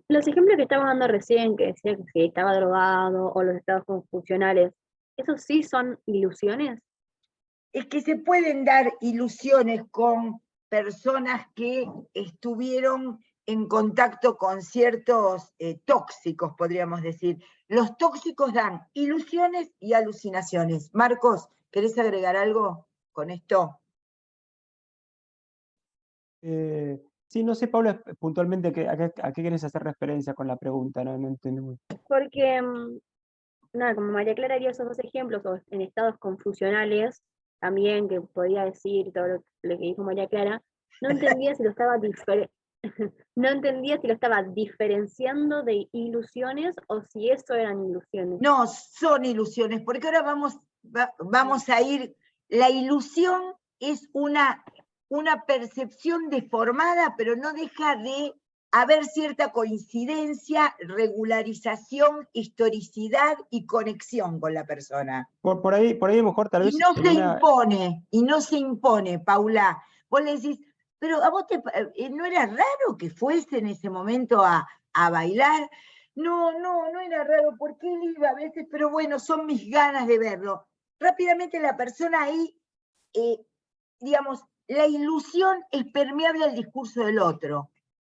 Los ejemplos que estábamos dando recién, que decía que si estaba drogado o los estados confusionales, ¿esos sí son ilusiones? Es que se pueden dar ilusiones con personas que estuvieron en contacto con ciertos tóxicos, podríamos decir. Los tóxicos dan ilusiones y alucinaciones. Marcos, ¿querés agregar algo con esto? Sí, no sé, Paula, puntualmente a qué quieres hacer referencia con la pregunta, no entiendo muy bien. Porque, nada, como María Clara dio esos dos ejemplos, o en estados confusionales, también que podía decir todo lo que dijo María Clara, no entendía si lo estaba no entendía si lo estaba diferenciando de ilusiones o si eso eran ilusiones. No, son ilusiones, porque ahora vamos a ir, la ilusión es una percepción deformada, pero no deja de haber cierta coincidencia, regularización, historicidad y conexión con la persona. Por ahí a lo mejor tal vez Y no se impone, Paula. Vos le decís, pero a vos ¿no era raro que fuese en ese momento a bailar? No era raro, porque él iba a veces, pero bueno, son mis ganas de verlo. Rápidamente la persona ahí, digamos, la ilusión es permeable al discurso del otro.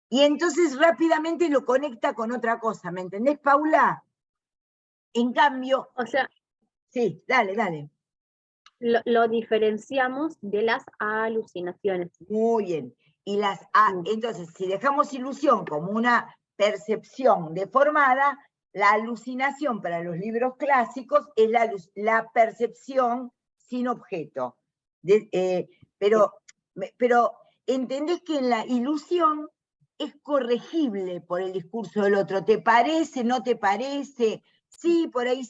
Y entonces rápidamente lo conecta con otra cosa, ¿me entendés, Paula? En cambio... O sea... Sí, dale. Lo diferenciamos de las alucinaciones. Muy bien. Y entonces, si dejamos ilusión como una percepción deformada, la alucinación para los libros clásicos es la percepción sin objeto. Pero entendés que en la ilusión es corregible por el discurso del otro. ¿Te parece, no te parece? Sí, por ahí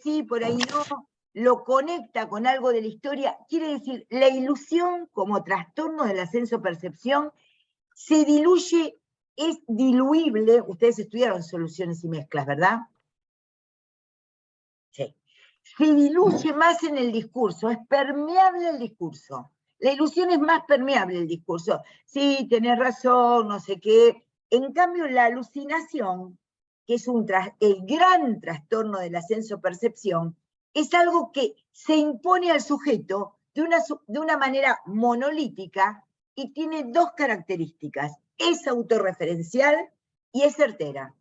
no. Lo conecta con algo de la historia. Quiere decir, la ilusión como trastorno del ascenso-percepción se diluye, es diluible. Ustedes estudiaron soluciones y mezclas, ¿verdad? Sí. Se diluye más en el discurso, es permeable el discurso. La ilusión es más permeable el discurso. Sí, tenés razón, no sé qué. En cambio, la alucinación, que es el gran trastorno del ascenso-percepción, es algo que se impone al sujeto de una manera monolítica y tiene dos características. Es autorreferencial y es certera.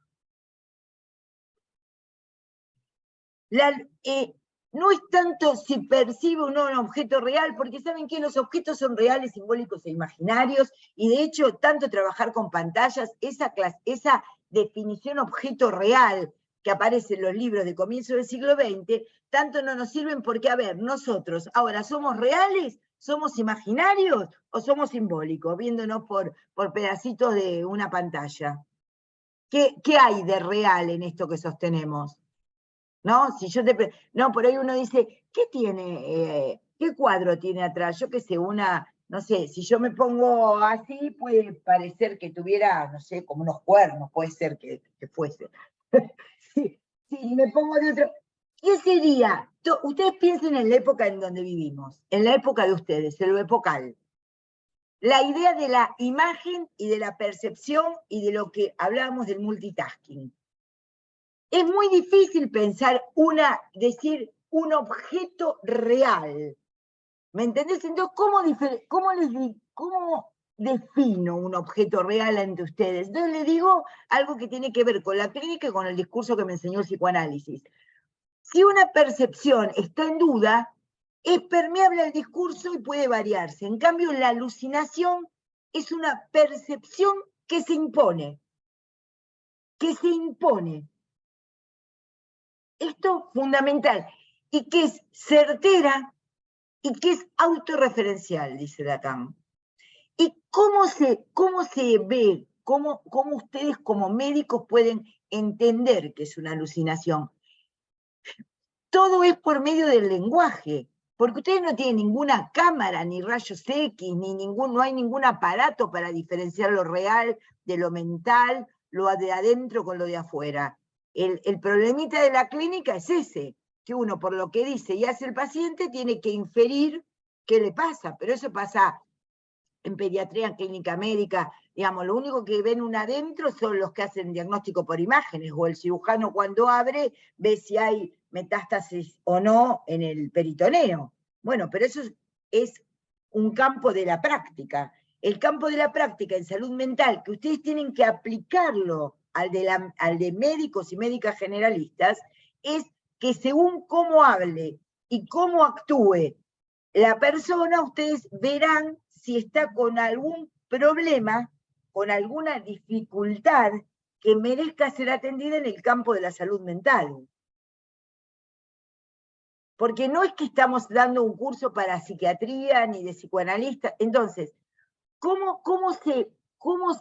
No es tanto si percibe o no un objeto real, porque saben que los objetos son reales, simbólicos e imaginarios, y de hecho, tanto trabajar con pantallas, esa definición objeto real que aparece en los libros de comienzo del siglo XX, tanto no nos sirven porque, a ver, nosotros ahora somos reales, somos imaginarios o somos simbólicos, viéndonos por pedacitos de una pantalla. ¿Qué hay de real en esto que sostenemos? ¿No? Si yo no, por ahí uno dice, ¿qué tiene, qué cuadro tiene atrás? Yo qué sé, no sé, si yo me pongo así, puede parecer que tuviera, no sé, como unos cuernos, puede ser que fuese. Si me pongo de otro, ¿qué sería? Ustedes piensen en la época en donde vivimos, en la época de ustedes, en lo epocal. La idea de la imagen y de la percepción y de lo que hablábamos del multitasking. Es muy difícil pensar decir un objeto real. ¿Me entendés? Entonces, ¿cómo defino un objeto real ante ustedes? Entonces les digo algo que tiene que ver con la clínica y con el discurso que me enseñó el psicoanálisis. Si una percepción está en duda, es permeable al discurso y puede variarse. En cambio, la alucinación es una percepción que se impone. Que se impone. Esto fundamental, y que es certera y que es autorreferencial, dice Lacan. ¿Y cómo se ve, cómo ustedes como médicos pueden entender que es una alucinación? Todo es por medio del lenguaje, porque ustedes no tienen ninguna cámara, ni rayos X, no hay ningún aparato para diferenciar lo real de lo mental, lo de adentro con lo de afuera. El problemita de la clínica es ese, que uno por lo que dice y hace el paciente tiene que inferir qué le pasa, pero eso pasa en pediatría, en clínica médica, digamos, lo único que ven un adentro son los que hacen diagnóstico por imágenes, o el cirujano cuando abre ve si hay metástasis o no en el peritoneo. Bueno, pero eso es un campo de la práctica. El campo de la práctica en salud mental, que ustedes tienen que aplicarlo al de médicos y médicas generalistas, es que según cómo hable y cómo actúe la persona, ustedes verán si está con algún problema, con alguna dificultad que merezca ser atendida en el campo de la salud mental. Porque no es que estamos dando un curso para psiquiatría ni de psicoanalista. Entonces, ¿cómo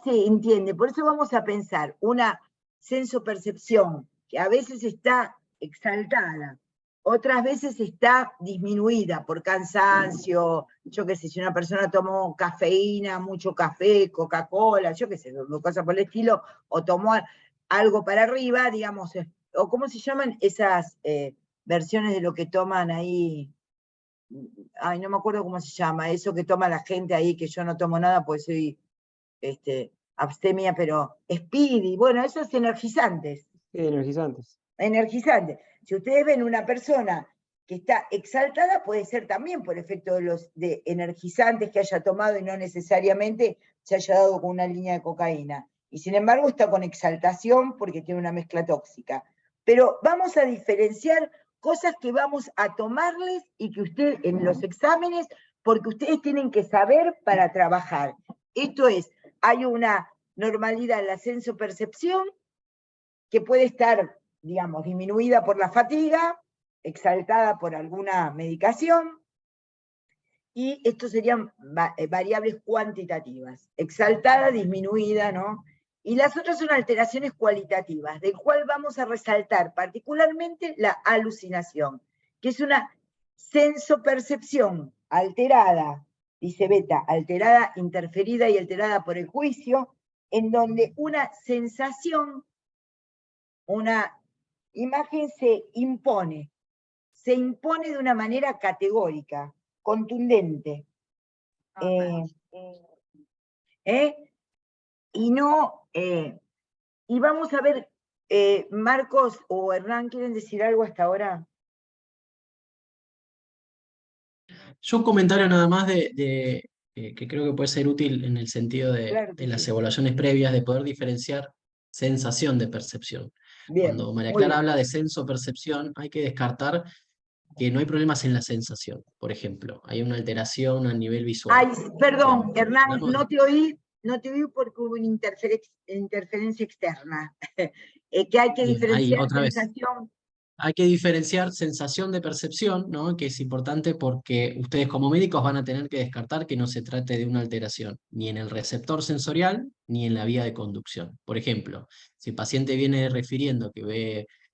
se entiende? Por eso vamos a pensar una sensopercepción que a veces está exaltada, otras veces está disminuida por cansancio, yo qué sé, si una persona tomó cafeína, mucho café, Coca-Cola, yo qué sé, cosas por el estilo, o tomó algo para arriba, digamos, o cómo se llaman esas versiones de lo que toman ahí, ay, no me acuerdo cómo se llama, eso que toma la gente ahí, que yo no tomo nada, pues soy abstemia, pero Speedy, bueno, esos energizantes. Sí, energizantes. Energizantes. Si ustedes ven una persona que está exaltada, puede ser también por efecto de energizantes que haya tomado y no necesariamente se haya dado con una línea de cocaína. Y sin embargo está con exaltación porque tiene una mezcla tóxica. Pero vamos a diferenciar cosas que vamos a tomarles y que ustedes en los exámenes, porque ustedes tienen que saber para trabajar. Esto es, hay una normalidad en la sensopercepción que puede estar, digamos, disminuida por la fatiga, exaltada por alguna medicación, y estos serían variables cuantitativas, exaltada, disminuida, ¿no? Y las otras son alteraciones cualitativas, del cual vamos a resaltar particularmente la alucinación, que es una sensopercepción alterada, dice Beta, alterada, interferida y alterada por el juicio, en donde una sensación, una imagen se impone de una manera categórica, contundente. Y no, y vamos a ver, Marcos o Hernán, ¿quieren decir algo hasta ahora? Yo un comentario nada más que creo que puede ser útil en el sentido Claro que de las sí. evaluaciones previas, de poder diferenciar sensación de percepción. Bien, Cuando María muy Clara bien. habla de senso-percepción, hay que descartar que no hay problemas en la sensación. Por ejemplo, hay una alteración a nivel visual. Ay, perdón, Cuando Hernán, hablamos no te oí porque hubo una interferencia externa. Que hay que bien, ahí diferenciar otra vez. sensación. Hay que diferenciar sensación de percepción, ¿no? Que es importante porque ustedes como médicos van a tener que descartar que no se trate de una alteración ni en el receptor sensorial ni en la vía de conducción. Por ejemplo, si el paciente viene refiriendo que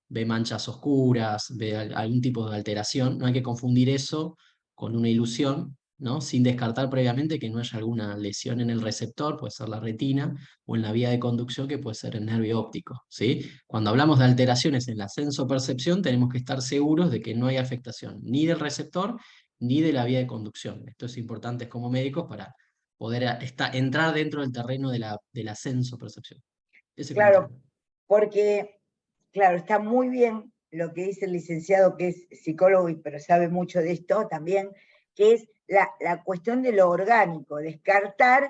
ve manchas oscuras, ve algún tipo de alteración, no hay que confundir eso con una ilusión, ¿no? Sin descartar previamente que no haya alguna lesión en el receptor, puede ser la retina, o en la vía de conducción, que puede ser el nervio óptico, ¿sí? Cuando hablamos de alteraciones en la sensopercepción, tenemos que estar seguros de que no hay afectación ni del receptor ni de la vía de conducción. Esto es importante como médicos para poder entrar dentro del terreno de la sensopercepción. Ese Claro, comentario. porque, claro, está muy bien lo que dice el licenciado, que es psicólogo, pero sabe mucho de esto también, que es la cuestión de lo orgánico, descartar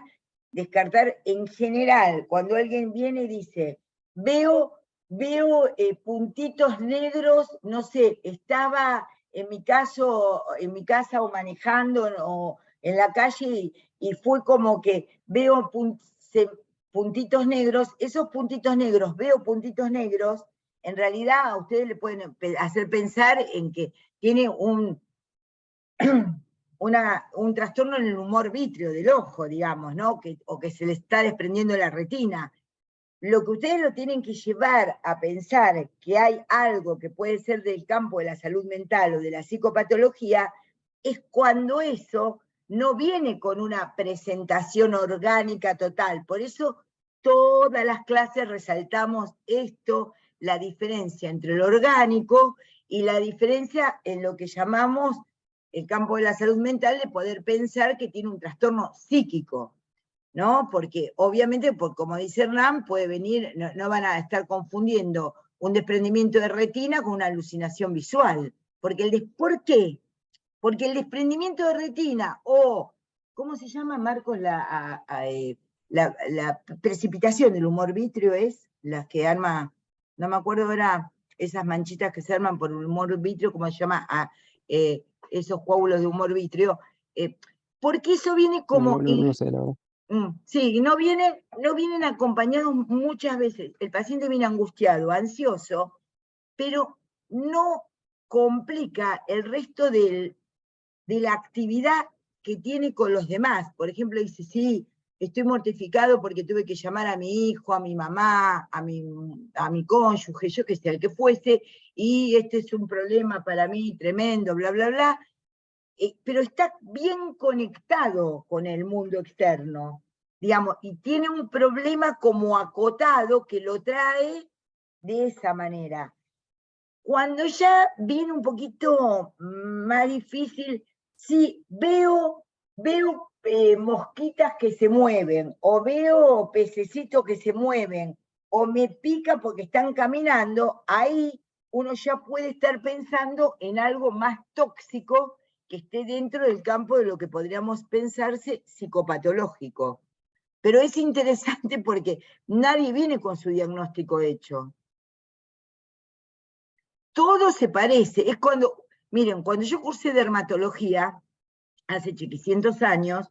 en general, cuando alguien viene y dice, veo puntitos negros, no sé, estaba en mi casa o manejando o en la calle y fue como que veo puntitos negros, esos puntitos negros, veo puntitos negros, en realidad a ustedes le pueden hacer pensar en que tiene un trastorno en el humor vítreo del ojo, digamos, ¿no? O que se le está desprendiendo la retina. Lo que ustedes lo tienen que llevar a pensar que hay algo que puede ser del campo de la salud mental o de la psicopatología, es cuando eso no viene con una presentación orgánica total. Por eso todas las clases resaltamos esto, la diferencia entre lo orgánico y la diferencia en lo que llamamos el campo de la salud mental, de poder pensar que tiene un trastorno psíquico, ¿no? Porque obviamente, como dice Hernán, puede venir, no van a estar confundiendo un desprendimiento de retina con una alucinación visual. ¿Por qué? Porque el desprendimiento de retina o, ¿cómo se llama, Marcos? La precipitación del humor vítreo es la que arma, no me acuerdo ahora, esas manchitas que se arman por el humor vítreo, ¿cómo se llama? Esos coágulos de humor vítreo. Porque eso viene como... No sé, la verdad. Sí, no vienen acompañados muchas veces. El paciente viene angustiado, ansioso, pero no complica el resto de la actividad que tiene con los demás. Por ejemplo, dice, sí, estoy mortificado porque tuve que llamar a mi hijo, a mi mamá, a mi cónyuge, yo que sé, el que fuese, y este es un problema para mí tremendo, bla, bla, bla. Pero está bien conectado con el mundo externo, digamos, y tiene un problema como acotado que lo trae de esa manera. Cuando ya viene un poquito más difícil, sí, veo mosquitas que se mueven, o veo pececitos que se mueven, o me pica porque están caminando, ahí uno ya puede estar pensando en algo más tóxico que esté dentro del campo de lo que podríamos pensarse psicopatológico. Pero es interesante porque nadie viene con su diagnóstico hecho. Todo se parece. Es cuando, miren, cuando yo cursé dermatología, hace chiquicientos años,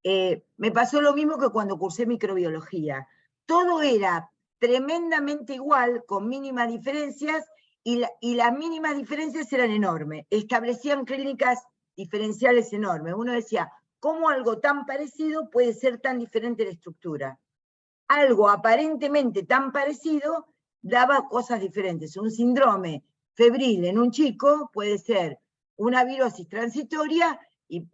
me pasó lo mismo que cuando cursé microbiología. Todo era tremendamente igual, con mínimas diferencias, y las mínimas diferencias eran enormes. Establecían clínicas diferenciales enormes. Uno decía, ¿cómo algo tan parecido puede ser tan diferente en estructura? Algo aparentemente tan parecido daba cosas diferentes. Un síndrome febril en un chico puede ser una virosis transitoria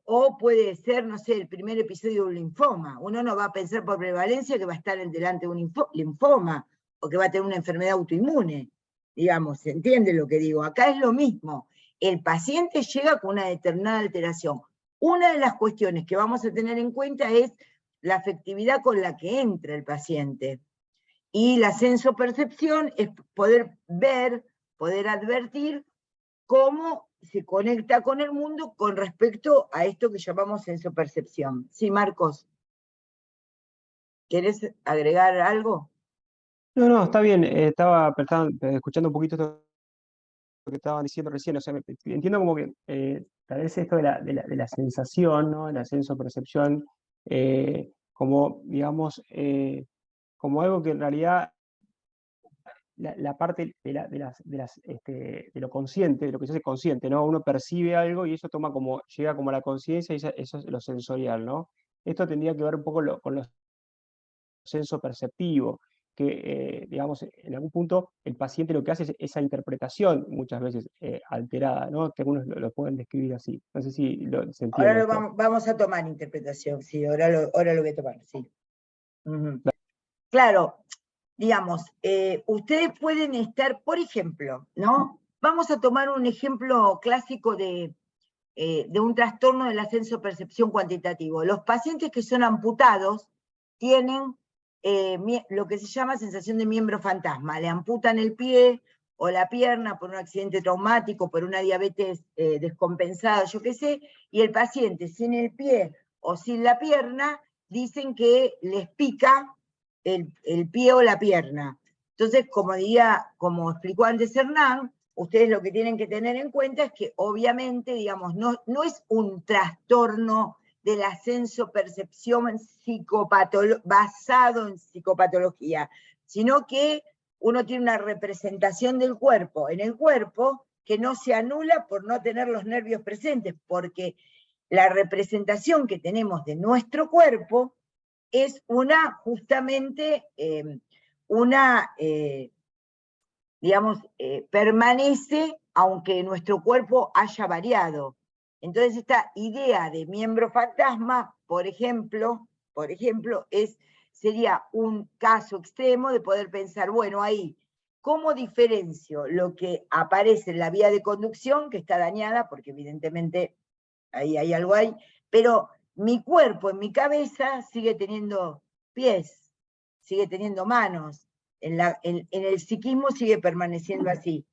o puede ser, no sé, el primer episodio de un linfoma. Uno no va a pensar por prevalencia que va a estar delante de un linfoma o que va a tener una enfermedad autoinmune. Digamos, ¿se entiende lo que digo? Acá es lo mismo. El paciente llega con una determinada alteración. Una de las cuestiones que vamos a tener en cuenta es la afectividad con la que entra el paciente. Y la sensopercepción es poder ver, poder advertir cómo se conecta con el mundo con respecto a esto que llamamos sensopercepción. Sí, Marcos. ¿Querés agregar algo? No, está bien. Estaba escuchando un poquito esto que estaban diciendo recién. O sea, entiendo como que tal vez esto de la sensación, ¿no? La sensopercepción, como, digamos, como algo que en realidad la parte de lo consciente, de lo que se hace consciente, ¿no? Uno percibe algo y eso llega como a la conciencia y eso es lo sensorial, ¿no? Esto tendría que ver un poco con lo sensoperceptivo, que, digamos, en algún punto el paciente lo que hace es esa interpretación, muchas veces alterada, ¿no? Que algunos lo pueden describir así. No sé si se entiende Ahora esto. vamos a tomar interpretación, sí, ahora lo voy a tomar, sí. Claro, digamos, ustedes pueden estar, por ejemplo, ¿no? Vamos a tomar un ejemplo clásico de un trastorno del ascenso percepción cuantitativo. Los pacientes que son amputados tienen lo que se llama sensación de miembro fantasma. Le amputan el pie o la pierna por un accidente traumático, por una diabetes descompensada, yo qué sé, y el paciente sin el pie o sin la pierna dicen que les pica el pie o la pierna. Entonces, como explicó antes Hernán, ustedes lo que tienen que tener en cuenta es que obviamente, digamos, no es un trastorno del ascenso percepción basado en psicopatología, sino que uno tiene una representación del cuerpo en el cuerpo que no se anula por no tener los nervios presentes, porque la representación que tenemos de nuestro cuerpo es justamente digamos, permanece aunque nuestro cuerpo haya variado. Entonces esta idea de miembro fantasma, por ejemplo, sería un caso extremo de poder pensar, bueno, ahí, ¿cómo diferencio lo que aparece en la vía de conducción, que está dañada, porque evidentemente ahí hay algo ahí, pero mi cuerpo en mi cabeza sigue teniendo pies, sigue teniendo manos, en el psiquismo sigue permaneciendo así.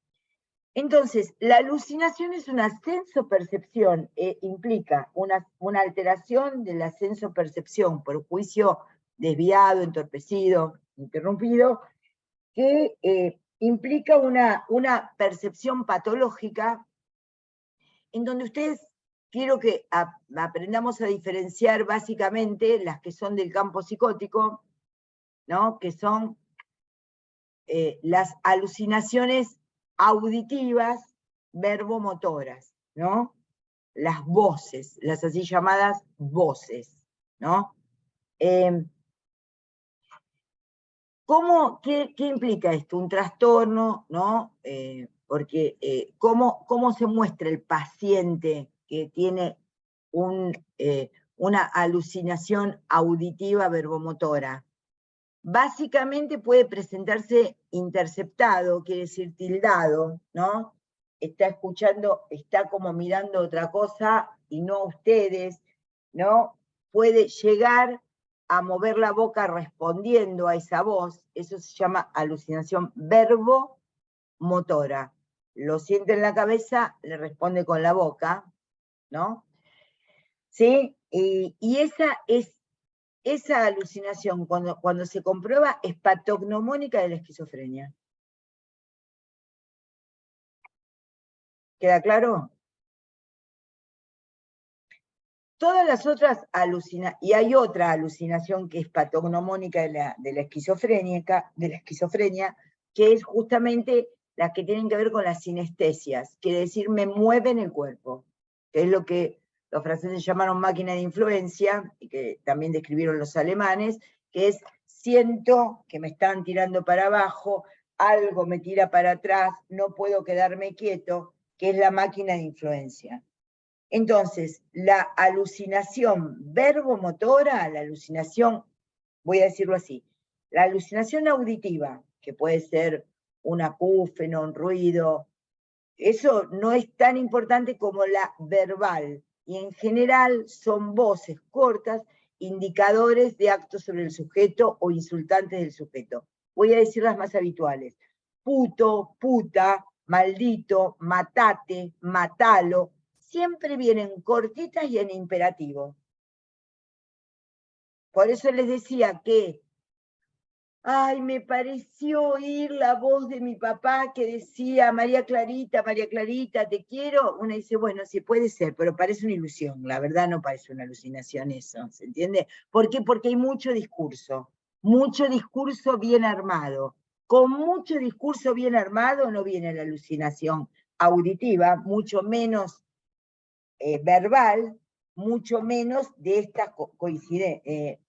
Entonces, la alucinación es una sensopercepción, implica una alteración de la sensopercepción por juicio desviado, entorpecido, interrumpido, que implica una percepción patológica en donde ustedes quiero que aprendamos a diferenciar básicamente las que son del campo psicótico, ¿no? Que son las alucinaciones auditivas verbomotoras, ¿no? Las voces, las así llamadas voces, ¿no? ¿Qué implica esto? Un trastorno, ¿no? Porque ¿cómo se muestra el paciente que tiene una alucinación auditiva verbomotora? Básicamente puede presentarse interceptado, quiere decir tildado, ¿no? Está escuchando, está como mirando otra cosa y no a ustedes, ¿no? Puede llegar a mover la boca respondiendo a esa voz, eso se llama alucinación verbomotora. Lo siente en la cabeza, le responde con la boca, ¿no? ¿Sí? Y esa alucinación, cuando se comprueba, es patognomónica de la esquizofrenia. ¿Queda claro? Todas las otras alucinaciones, y hay otra alucinación que es patognomónica de la esquizofrenia, que es justamente las que tienen que ver con las sinestesias, quiere decir me mueven el cuerpo. que es lo que los franceses llamaron máquina de influencia, y que también describieron los alemanes, que es siento que me están tirando para abajo, algo me tira para atrás, no puedo quedarme quieto, que es la máquina de influencia. Entonces, la alucinación verbomotora, la alucinación, voy a decirlo así, la alucinación auditiva, que puede ser un acúfeno, un ruido, eso no es tan importante como la verbal, y en general son voces cortas, indicadores de actos sobre el sujeto o insultantes del sujeto. Voy a decir las más habituales: puto, puta, maldito, matate, matalo, siempre vienen cortitas y en imperativo. Por eso les decía que, ay, me pareció oír la voz de mi papá que decía, María Clarita, te quiero. Uno dice, bueno, sí puede ser, pero parece una ilusión. La verdad no parece una alucinación eso, ¿se entiende? ¿Por qué? Porque hay mucho discurso bien armado. Con mucho discurso bien armado no viene la alucinación auditiva, mucho menos verbal, mucho menos de esta coincidencia.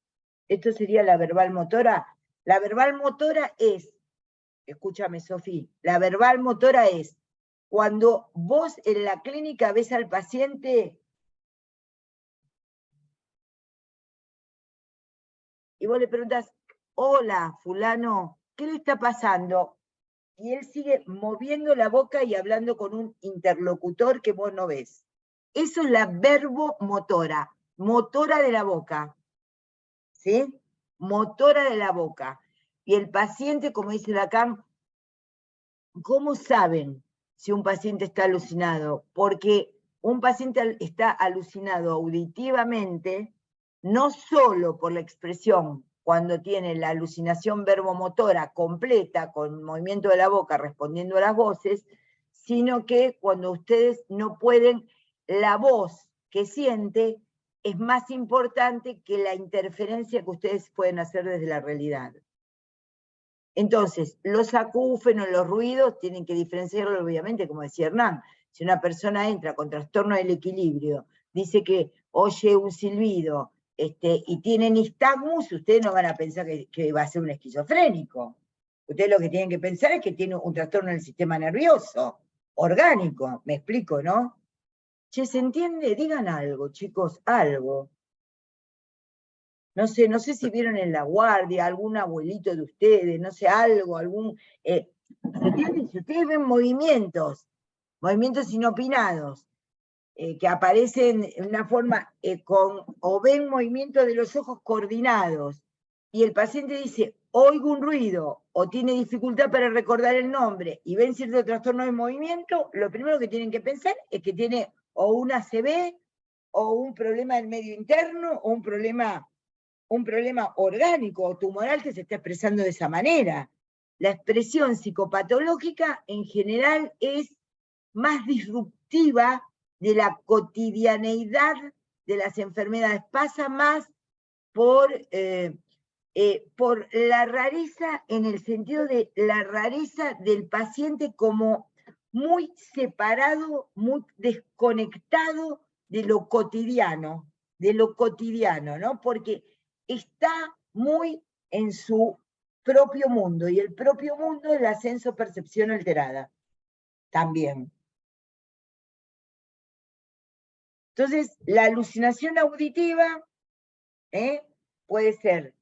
Esto sería la verbal motora. La verbal motora es, escúchame Sofía, la verbal motora es cuando vos en la clínica ves al paciente y vos le preguntas, hola fulano, ¿qué le está pasando? Y él sigue moviendo la boca y hablando con un interlocutor que vos no ves. Eso es la verbomotora, motora de la boca, ¿sí? Motora de la boca. Y el paciente, como dice Lacan, ¿cómo saben si un paciente está alucinado? Porque un paciente está alucinado auditivamente, no solo por la expresión, cuando tiene la alucinación verbomotora completa, con movimiento de la boca respondiendo a las voces, sino que cuando ustedes no pueden, la voz que siente es más importante que la interferencia que ustedes pueden hacer desde la realidad. Entonces, los acúfenos, los ruidos, tienen que diferenciarlo, obviamente, como decía Hernán. Si una persona entra con trastorno del equilibrio, dice que oye un silbido y tiene nistagmus, ustedes no van a pensar que va a ser un esquizofrénico. Ustedes lo que tienen que pensar es que tiene un trastorno del sistema nervioso, orgánico, me explico, ¿no? Che, ¿se entiende? Digan algo, chicos, algo. No sé si vieron en La Guardia, algún abuelito de ustedes, no sé, algo, algún... ¿entienden? Si ustedes ven movimientos inopinados, que aparecen en una forma, o ven movimientos de los ojos coordinados, y el paciente dice, oigo un ruido, o tiene dificultad para recordar el nombre, y ven cierto trastorno de movimiento, lo primero que tienen que pensar es que tiene o un ACV, o un problema del medio interno, o un problema orgánico o tumoral que se está expresando de esa manera. La expresión psicopatológica en general es más disruptiva de la cotidianeidad de las enfermedades, pasa más por la rareza, en el sentido de la rareza del paciente como muy separado, muy desconectado de lo cotidiano, ¿no? Porque está muy en su propio mundo, y el propio mundo es la senso-percepción alterada, también. Entonces, la alucinación auditiva puede ser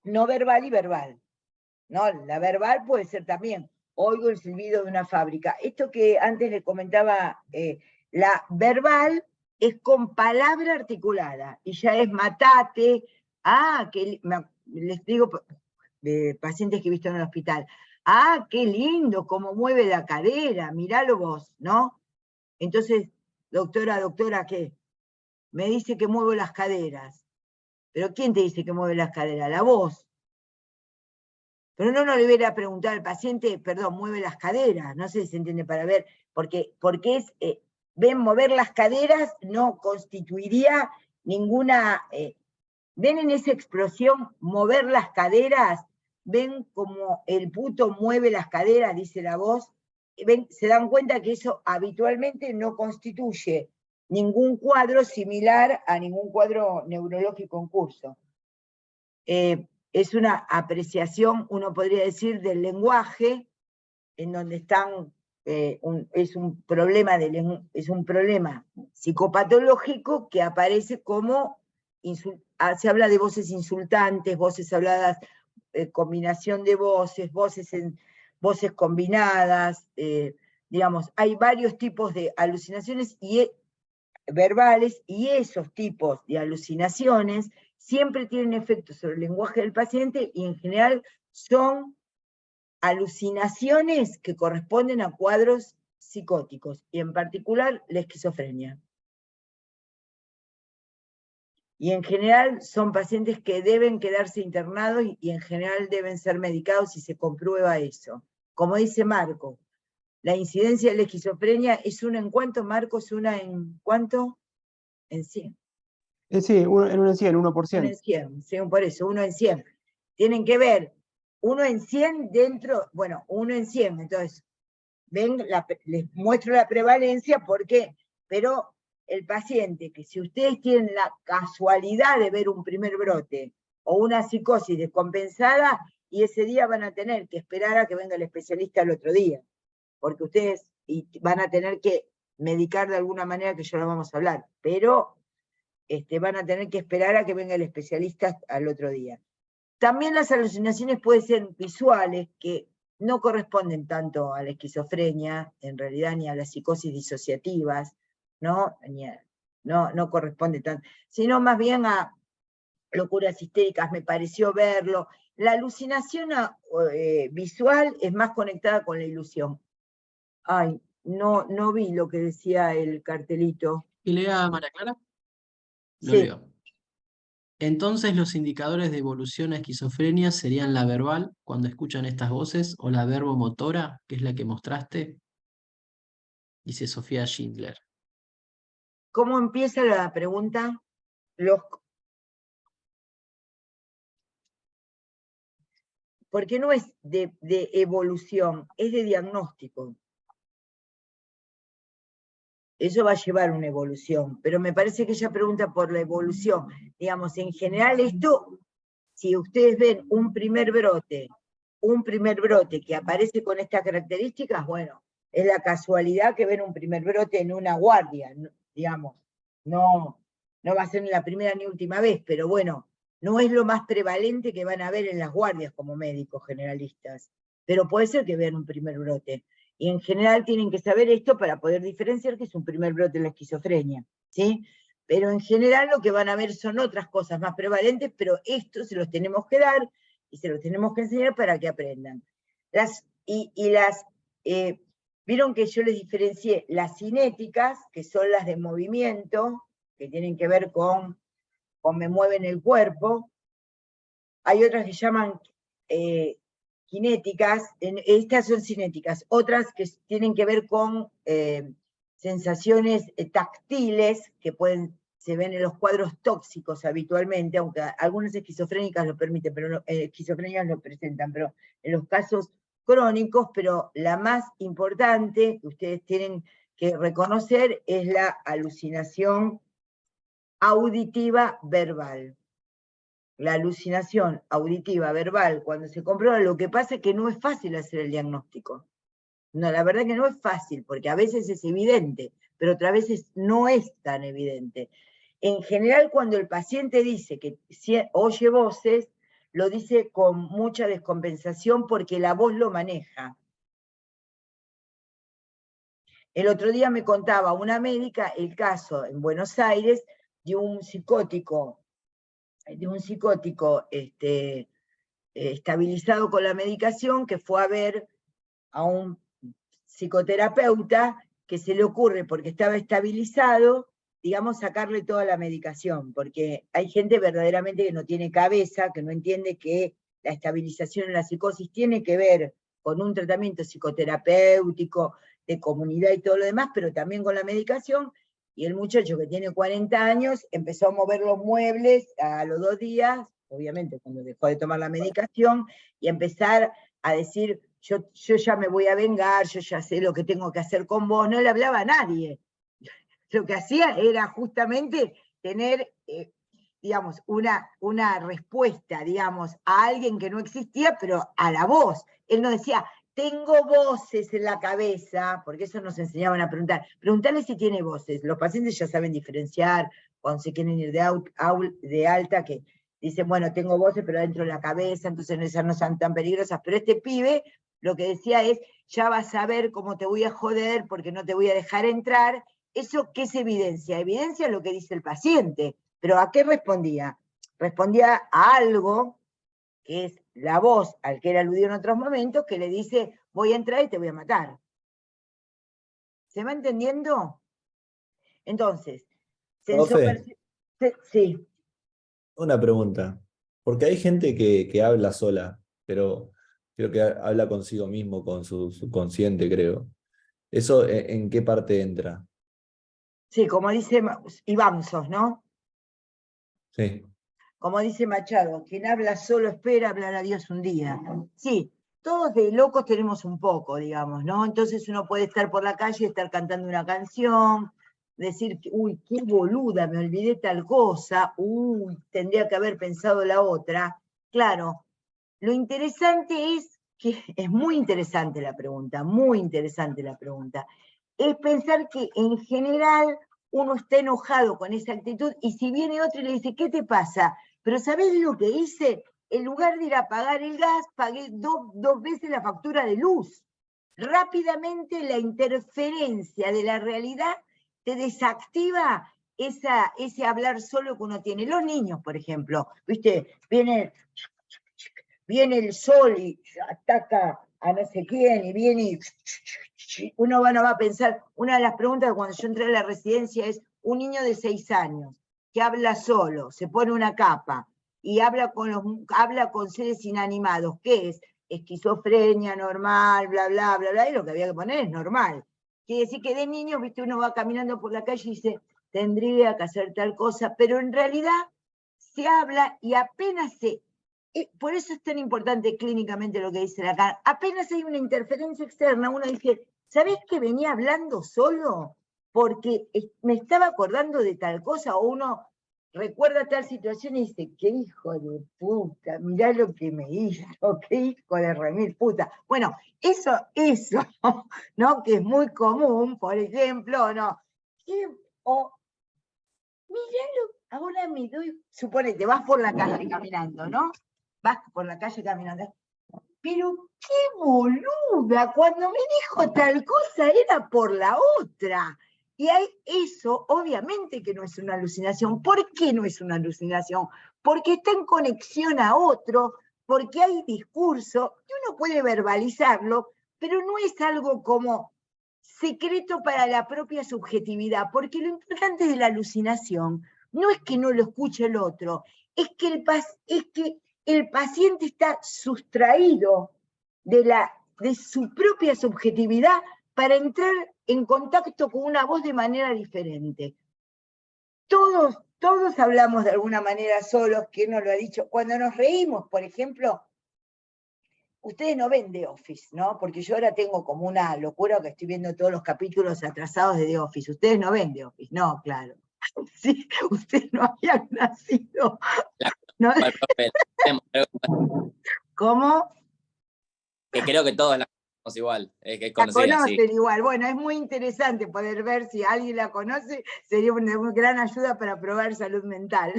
no verbal y verbal, ¿no? La verbal puede ser también, oigo el silbido de una fábrica. Esto que antes le comentaba, la verbal es con palabra articulada, y ya es matate, que les digo de pacientes que he visto en el hospital, qué lindo, cómo mueve la cadera, miralo vos, ¿no? Entonces, doctora, ¿qué? Me dice que muevo las caderas. ¿Pero quién te dice que mueve las caderas? La voz. Pero no le voy a preguntar al paciente, perdón, mueve las caderas, no sé si se entiende, para ver, porque es, ven, mover las caderas no constituiría ninguna, ven en esa explosión, mover las caderas, ven como el puto mueve las caderas, dice la voz, se dan cuenta que eso habitualmente no constituye ningún cuadro similar a ningún cuadro neurológico en curso. Es una apreciación, uno podría decir, del lenguaje, en donde están, es un problema psicopatológico que aparece como, se habla de voces insultantes, voces habladas, combinación de voces, voces combinadas, digamos, hay varios tipos de alucinaciones verbales, y esos tipos de alucinaciones siempre tienen efectos sobre el lenguaje del paciente, y en general son alucinaciones que corresponden a cuadros psicóticos, y en particular la esquizofrenia. Y en general son pacientes que deben quedarse internados, y en general deben ser medicados si se comprueba eso. Como dice Marco, la incidencia de la esquizofrenia es una en cuánto, Marco, es una en cuánto, en 100. Sí, uno en 100, 1%. Uno en 100, sí, por eso, 1 en 100. Tienen que ver 1 en 100 dentro, bueno, 1 en 100, entonces, ven, les muestro la prevalencia porque, pero el paciente, que si ustedes tienen la casualidad de ver un primer brote o una psicosis descompensada, y ese día van a tener que esperar a que venga el especialista el otro día, porque ustedes van a tener que medicar de alguna manera, que ya lo vamos a hablar, pero van a tener que esperar a que venga el especialista al otro día. También las alucinaciones pueden ser visuales, que no corresponden tanto a la esquizofrenia, en realidad, ni a las psicosis disociativas, ¿no? No corresponde tanto, sino más bien a locuras histéricas, me pareció verlo. La alucinación visual es más conectada con la ilusión. Ay, no vi lo que decía el cartelito. ¿Y lea María Clara? Lo Sí. leo. Entonces los indicadores de evolución a esquizofrenia serían la verbal, cuando escuchan estas voces, o la verbomotora, que es la que mostraste, dice Sofía Schindler. ¿Cómo empieza la pregunta? Porque no es de evolución, es de diagnóstico. Eso va a llevar una evolución, pero me parece que ella pregunta por la evolución. Digamos, en general esto, si ustedes ven un primer brote que aparece con estas características, bueno, es la casualidad que ven un primer brote en una guardia, digamos, no va a ser ni la primera ni última vez, pero bueno, no es lo más prevalente que van a ver en las guardias como médicos generalistas, pero puede ser que vean un primer brote. Y en general tienen que saber esto para poder diferenciar que es un primer brote en la esquizofrenia, ¿sí? Pero en general lo que van a ver son otras cosas más prevalentes, pero esto se los tenemos que dar y se los tenemos que enseñar para que aprendan. Vieron que yo les diferencié las cinéticas, que son las de movimiento, que tienen que ver con me mueven el cuerpo. Hay otras que llaman cinéticas, estas son cinéticas, otras que tienen que ver con sensaciones táctiles, que se ven en los cuadros tóxicos habitualmente, aunque algunas esquizofrénicas lo permiten, pero esquizofrénicas lo presentan, pero en los casos crónicos, pero la más importante que ustedes tienen que reconocer es la alucinación auditiva verbal. La alucinación auditiva verbal, cuando se comprueba, lo que pasa es que no es fácil hacer el diagnóstico. No, la verdad que no es fácil, porque a veces es evidente, pero otras veces no es tan evidente. En general, cuando el paciente dice que oye voces, lo dice con mucha descompensación porque la voz lo maneja. El otro día me contaba una médica el caso en Buenos Aires de un psicótico estabilizado con la medicación, que fue a ver a un psicoterapeuta, que se le ocurre, porque estaba estabilizado, digamos, sacarle toda la medicación, porque hay gente verdaderamente que no tiene cabeza, que no entiende que la estabilización en la psicosis tiene que ver con un tratamiento psicoterapéutico, de comunidad y todo lo demás, pero también con la medicación. Y el muchacho, que tiene 40 años, empezó a mover los muebles a los 2 días, obviamente cuando dejó de tomar la medicación, y empezar a decir yo ya me voy a vengar, yo ya sé lo que tengo que hacer con vos, no le hablaba a nadie. Lo que hacía era justamente tener, digamos, una respuesta, digamos, a alguien que no existía, pero a la voz. Él no decía, tengo voces en la cabeza, porque eso nos enseñaban a preguntar. Preguntarle si tiene voces. Los pacientes ya saben diferenciar cuando se quieren ir de alta, que dicen, bueno, tengo voces, pero dentro de la cabeza, entonces esas no son tan peligrosas. Pero este pibe lo que decía es, ya vas a ver cómo te voy a joder porque no te voy a dejar entrar. ¿Eso qué es evidencia? Evidencia lo que dice el paciente. ¿Pero a qué respondía? Respondía a algo que es la voz al que él aludió en otros momentos, que le dice, voy a entrar y te voy a matar. ¿Se va entendiendo? Entonces, Profe, sí. una pregunta. Porque hay gente que habla sola, pero creo que habla consigo mismo, con su subconsciente, creo. ¿Eso en qué parte entra? Sí, como dice Ivanzos, ¿no? Sí. Como dice Machado, quien habla solo espera hablar a Dios un día. Sí, todos de locos tenemos un poco, digamos, ¿no? Entonces uno puede estar por la calle y estar cantando una canción, decir, uy, qué boluda, me olvidé tal cosa, uy, tendría que haber pensado la otra. Claro, lo interesante es que es muy interesante la pregunta, muy interesante la pregunta. Es pensar que en general uno está enojado con esa actitud y si viene otro y le dice, ¿qué te pasa? Pero ¿sabés lo que hice? En lugar de ir a pagar el gas, pagué dos veces la factura de luz. Rápidamente la interferencia de la realidad te desactiva ese hablar solo que uno tiene. Los niños, por ejemplo, ¿viste? Viene el sol y ataca a no sé quién, y viene y uno no va a pensar, una de las preguntas cuando yo entré a la residencia es, un niño de 6 años, que habla solo, se pone una capa, y habla con seres inanimados, ¿qué es? Esquizofrenia normal, bla, bla, bla, bla, y lo que había que poner es normal. Quiere decir que de niño, viste, uno va caminando por la calle y dice, tendría que hacer tal cosa, pero en realidad se habla y apenas por eso es tan importante clínicamente lo que dice Lacan. Apenas hay una interferencia externa, uno dice, ¿sabés que venía hablando solo? Porque me estaba acordando de tal cosa, o uno recuerda tal situación y dice, qué hijo de puta, mirá lo que me hizo, qué hijo de remil puta. Bueno, eso, ¿no? Que es muy común, por ejemplo, ¿no? O, mirá ahora me doy, suponete, vas por la calle caminando, ¿no? Vas por la calle caminando. Pero qué boluda, cuando me dijo tal cosa era por la otra. Y eso obviamente que no es una alucinación. ¿Por qué no es una alucinación? Porque está en conexión a otro, porque hay discurso, y uno puede verbalizarlo, pero no es algo como secreto para la propia subjetividad, porque lo importante de la alucinación no es que no lo escuche el otro, es que el paciente está sustraído de su propia subjetividad para entrar en contacto con una voz de manera diferente. Todos hablamos de alguna manera solos, ¿quién nos lo ha dicho? Cuando nos reímos, por ejemplo, ustedes no ven The Office, ¿no? Porque yo ahora tengo como una locura que estoy viendo todos los capítulos atrasados de The Office. Ustedes no ven The Office, no, claro. Sí, ustedes no habían nacido. ¿No? ¿Cómo? Que creo que todos la conocemos igual, que es La conocida, sí. conocen igual. Bueno, es muy interesante poder ver si alguien la conoce, sería una gran ayuda para probar salud mental.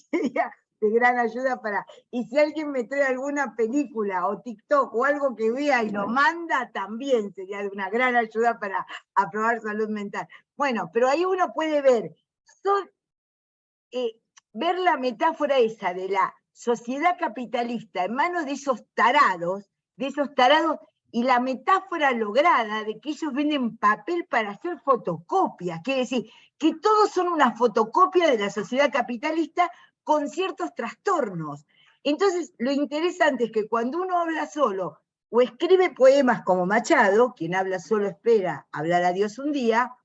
Sería de gran ayuda para... Y si alguien me trae alguna película o TikTok o algo que vea y lo manda, también sería de una gran ayuda para aprobar salud mental. Bueno, pero ahí uno puede ver, ver la metáfora esa de la sociedad capitalista en manos de esos tarados, y la metáfora lograda de que ellos venden papel para hacer fotocopias, quiere decir que todos son una fotocopia de la sociedad capitalista con ciertos trastornos. Entonces, lo interesante es que cuando uno habla solo o escribe poemas como Machado, quien habla solo espera hablar a Dios un día,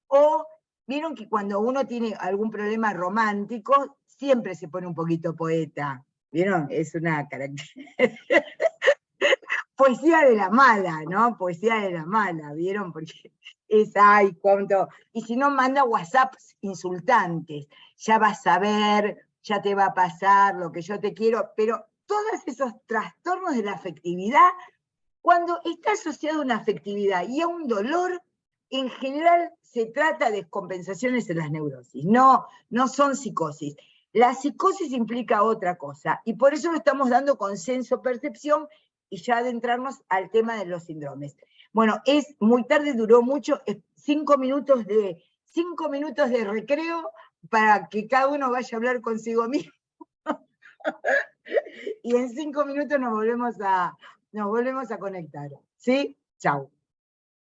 o vieron que cuando uno tiene algún problema romántico, siempre se pone un poquito poeta. ¿Vieron? Es una característica. poesía de la mala, ¿no? Poesía de la mala, ¿vieron? Porque es, ay, cuánto. Y si no, manda WhatsApps insultantes. Ya vas a ver, ya te va a pasar lo que yo te quiero, pero todos esos trastornos de la afectividad, cuando está asociado a una afectividad y a un dolor, en general se trata de descompensaciones en las neurosis, no son psicosis. La psicosis implica otra cosa, y por eso lo estamos dando consenso-percepción, y ya adentrarnos al tema de los síndromes. Bueno, es muy tarde, duró mucho, 5 minutos de recreo para que cada uno vaya a hablar consigo mismo. Y en 5 minutos nos volvemos a conectar. ¿Sí? Chau.